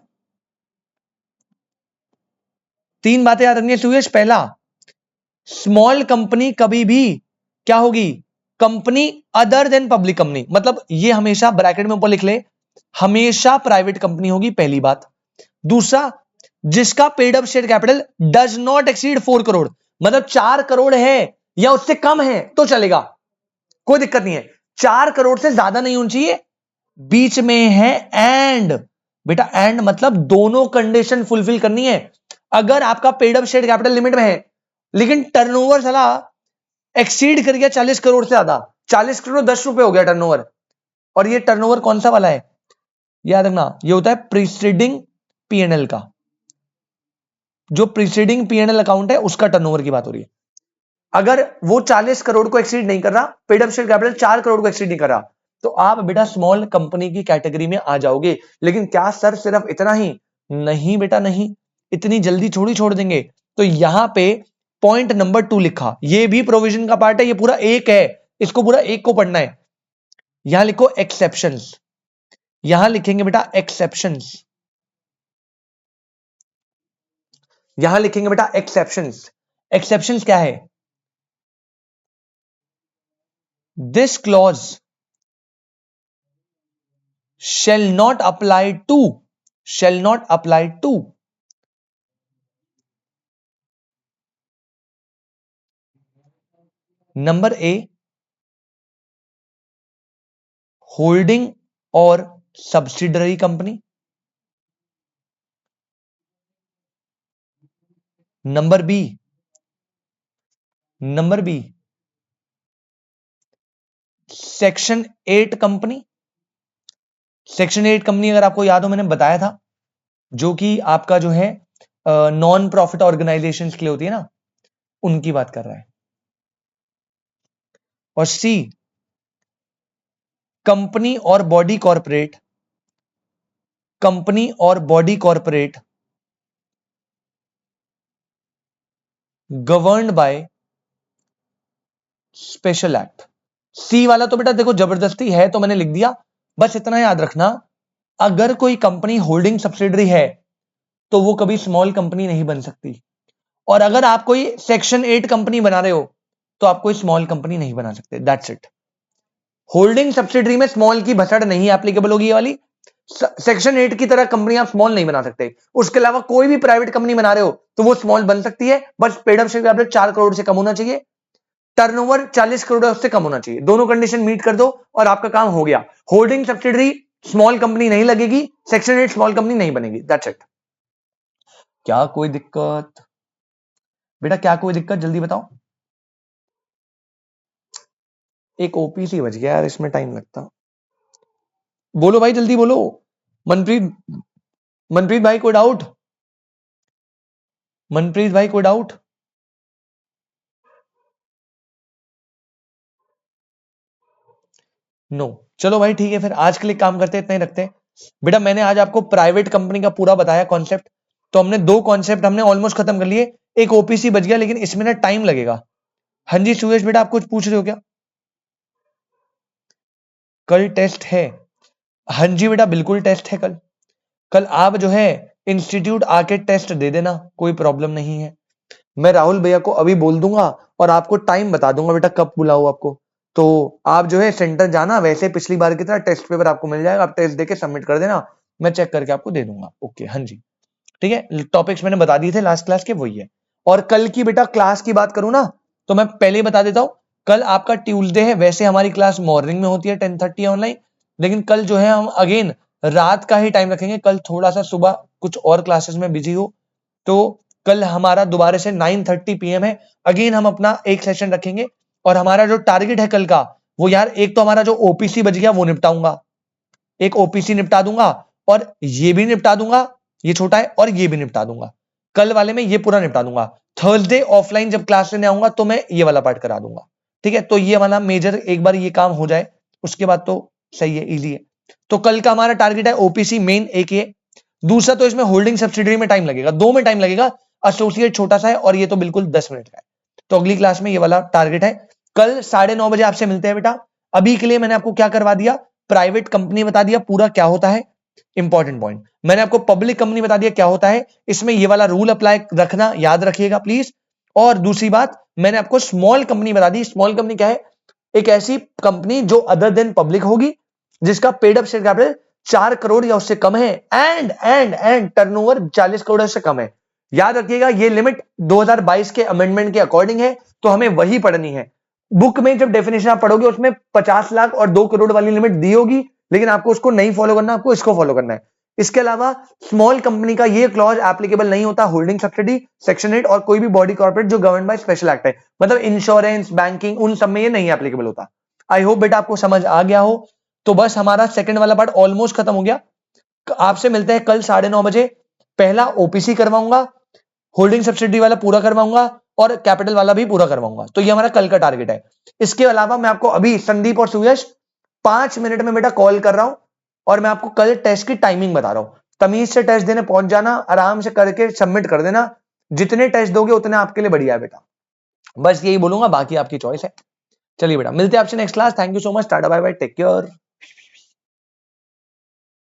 3 बातें याद रखनी है सुयश। पहला, स्मॉल कंपनी कभी भी क्या होगी, company other than public company, मतलब ये हमेशा ब्रैकेट में ऊपर लिख ले, हमेशा प्राइवेट कंपनी होगी, पहली बात। दूसरा, जिसका paid up share capital does not exceed 4 crore, मतलब 4 करोड़ है या उससे कम है तो चलेगा, कोई दिक्कत नहीं है, 4 करोड़ से ज्यादा नहीं होनी चाहिए। बीच में है एंड, बेटा एंड मतलब दोनों कंडीशन फुलफिल करनी है। अगर आपका paid up share capital limit में है लेकिन टर्नओवर साला एक्सीड कर गया 40 करोड़ से ज्यादा, 40 करोड़ 10 रुपए हो गया टर्नओवर, और ये टर्नओवर कौन सा वाला है, याद रखना ये होता है प्रीसीडिंग पीएनएल का, जो प्रीसीडिंग पीएनएल अकाउंट है उसका टर्नओवर की बात हो रही है। अगर वो 40 करोड़ को एक्सीड नहीं कर रहा, paid up share capital 4 crore को एक्सीड नहीं कर रहा, तो आप बेटा स्मॉल कंपनी की कैटेगरी में आ जाओगे। लेकिन क्या सर सिर्फ इतना ही, नहीं बेटा नहीं, इतनी जल्दी छोड़ी छोड़ देंगे। तो यहां पे पॉइंट नंबर 2 लिखा, ये भी प्रोविजन का पार्ट है, ये पूरा एक है, इसको पूरा एक को पढ़ना है। यहां लिखो एक्सेप्शंस, यहां लिखेंगे बेटा एक्सेप्शंस, यहां लिखेंगे बेटा एक्सेप्शंस। एक्सेप्शंस क्या है, this clause shall not apply to, shall not apply to number A, holding और subsidiary company, number B section 8 company. Section 8 company अगर आपको याद हो मैंने बताया था, जो कि आपका जो है नॉन प्रॉफिट ऑर्गेनाइजेशंस के लिए होती है ना, उनकी बात कर रहा है। और सी कंपनी और बॉडी कॉर्पोरेट, कंपनी और body corporate governed by special act. C वाला तो बेटा देखो जबरदस्ती है तो मैंने लिख दिया, बस इतना याद रखना, अगर कोई कंपनी होल्डिंग सब्सिडरी है तो वो कभी स्मॉल कंपनी नहीं बन सकती, और अगर आप कोई सेक्शन 8 कंपनी बना रहे हो तो आप कोई स्मॉल कंपनी नहीं बना सकते। That's it. होल्डिंग सब्सिडरी में स्मॉल की भसड़ नहीं एप्लीकेबल होगी, ये वाली। सेक्शन 8 की तरह कंपनी आप स्मॉल नहीं बना सकते। उसके अलावा कोई भी प्राइवेट कंपनी बना रहे हो तो वो स्मॉल बन सकती है, बस paid up share capital 4 crore से कम होना चाहिए, टर्नओवर 40 करोड़ उससे कम होना चाहिए। दोनों कंडीशन मीट कर दो और आपका काम हो गया। होल्डिंग सब्सिडरी स्मॉल कंपनी नहीं लगेगी, सेक्शन 8 स्मॉल कंपनी नहीं बनेगी। That's it. क्या कोई दिक्कत बेटा? क्या कोई दिक्कत? जल्दी बताओ। एक ओपीसी बच गया यार, इसमें टाइम लगता। बोलो भाई, जल्दी बोलो। मनप्रीत, मनप्रीत भाई कोई डाउट? मनप्रीत भाई कोई डाउट? नो। चलो भाई ठीक है, फिर आज के लिए काम करते हैं, इतना ही रखते हैं। बेटा मैंने आज आपको प्राइवेट कंपनी का पूरा बताया कॉन्सेप्ट, तो हमने 2 कॉन्सेप्ट हमने ऑलमोस्ट खत्म कर लिए। एक ओपीसी बच गया, लेकिन इसमें ना टाइम लगेगा। हाँ जी सुरेश बेटा, आप कुछ पूछ रहे हो क्या? कल टेस्ट है? हाँ जी बेटा बिल्कुल टेस्ट है कल। कल आप जो है इंस्टीट्यूट आके टेस्ट दे देना, कोई प्रॉब्लम नहीं है। मैं राहुल भैया को अभी बोल दूंगा और आपको टाइम बता दूंगा बेटा कब बुलाओ आपको। तो आप जो है सेंटर जाना, वैसे पिछली बार की तरह टेस्ट पेपर आपको मिल जाएगा, आप टेस्ट देके सबमिट कर देना, मैं चेक करके आपको दे दूंगा। ओके हाँ जी ठीक है। टॉपिक्स मैंने बता दिए थे लास्ट क्लास के, वही है। और कल की बेटा क्लास की बात करूं ना, तो मैं पहले ही बता देता हूं, कल आपका ट्यूसडे है। वैसे हमारी क्लास मॉर्निंग में होती है 10:30 ऑनलाइन, लेकिन कल जो है हम अगेन रात का ही टाइम रखेंगे। कल थोड़ा सा सुबह कुछ और क्लासेस में बिजी हो, तो कल हमारा दोबारा से 9:30 PM है। अगेन हम अपना एक सेशन रखेंगे, और हमारा जो टारगेट है कल का, वो यार एक तो हमारा जो ओपीसी बच गया वो निपटाऊंगा, एक ओपीसी निपटा दूंगा, और ये भी निपटा दूंगा, ये छोटा है, और ये भी निपटा दूंगा। कल वाले में ये पूरा निपटा दूंगा। थर्सडे ऑफलाइन जब क्लास लेने आऊंगा तो मैं ये वाला पार्ट करा दूंगा। ठीक है, तो ये वाला मेजर एक बार ये काम हो जाए, उसके बाद तो सही है, इजी है। तो कल का हमारा टारगेट है ओपीसी मेन एक ये। दूसरा तो इसमें होल्डिंग सब्सिडरी में टाइम लगेगा, 2 में टाइम लगेगा। एसोसिएट छोटा सा है, और ये तो बिल्कुल 10 मिनट का है। तो अगली क्लास में ये वाला टारगेट है। कल 9:30 बजे आपसे मिलते हैं बेटा। अभी के लिए मैंने आपको क्या करवा दिया, प्राइवेट कंपनी बता दिया पूरा क्या होता है, इंपॉर्टेंट पॉइंट। मैंने आपको पब्लिक कंपनी बता दिया क्या होता है, इसमें ये वाला रूल अप्लाई रखना, याद रखिएगा प्लीज। और दूसरी बात, मैंने आपको स्मॉल कंपनी बता दी। स्मॉल कंपनी क्या है? एक ऐसी कंपनी जो अदर देन पब्लिक होगी, जिसका paid up share capital 4 crore या उससे कम है, एंड टर्नओवर 40 करोड़ से कम है। याद रखिएगा ये लिमिट 2022 के अमेंडमेंट के अकॉर्डिंग है, तो हमें वही पढ़नी है। बुक में जब डेफिनेशन आप पढ़ोगे उसमें 50 लाख और 2 करोड़ वाली लिमिट दी होगी, लेकिन आपको उसको नहीं फॉलो करना, आपको इसको फॉलो करना है। इसके अलावा स्मॉल कंपनी का ये क्लॉज एप्लीकेबल नहीं होता होल्डिंग सब्सिडी, सेक्शन 8 और कोई भी बॉडी कॉर्पोरेट जो गवर्न बाय स्पेशल एक्ट है, मतलब इंश्योरेंस, बैंकिंग, उन सब में ये नहीं एप्लीकेबल होता। आई होप बेटा आपको समझ आ गया हो। तो बस हमारा सेकंड वाला पार्ट ऑलमोस्ट खत्म हो गया। आपसे मिलते हैं कल 9:30 बजे। पहला ओपीसी करवाऊंगा, होल्डिंग सब्सिडी वाला पूरा करवाऊंगा, और कैपिटल वाला भी पूरा करवाऊंगा। तो ये हमारा कल का टारगेट है। इसके अलावा मैं आपको अभी संदीप और सुयश 5 मिनट में बेटा कॉल कर रहा हूं, और मैं आपको कल टेस्ट की टाइमिंग बता रहा हूं। तमीज से टेस्ट देने पहुंच जाना, आराम से करके सबमिट कर देना। जितने टेस्ट दोगे उतने आपके लिए बढ़िया है बेटा। बस यही बोलूंगा, बाकी आपकी चॉइस है। चलिए बेटा मिलते हैं आपसे next class. Thank you so much, tata bye bye, take care.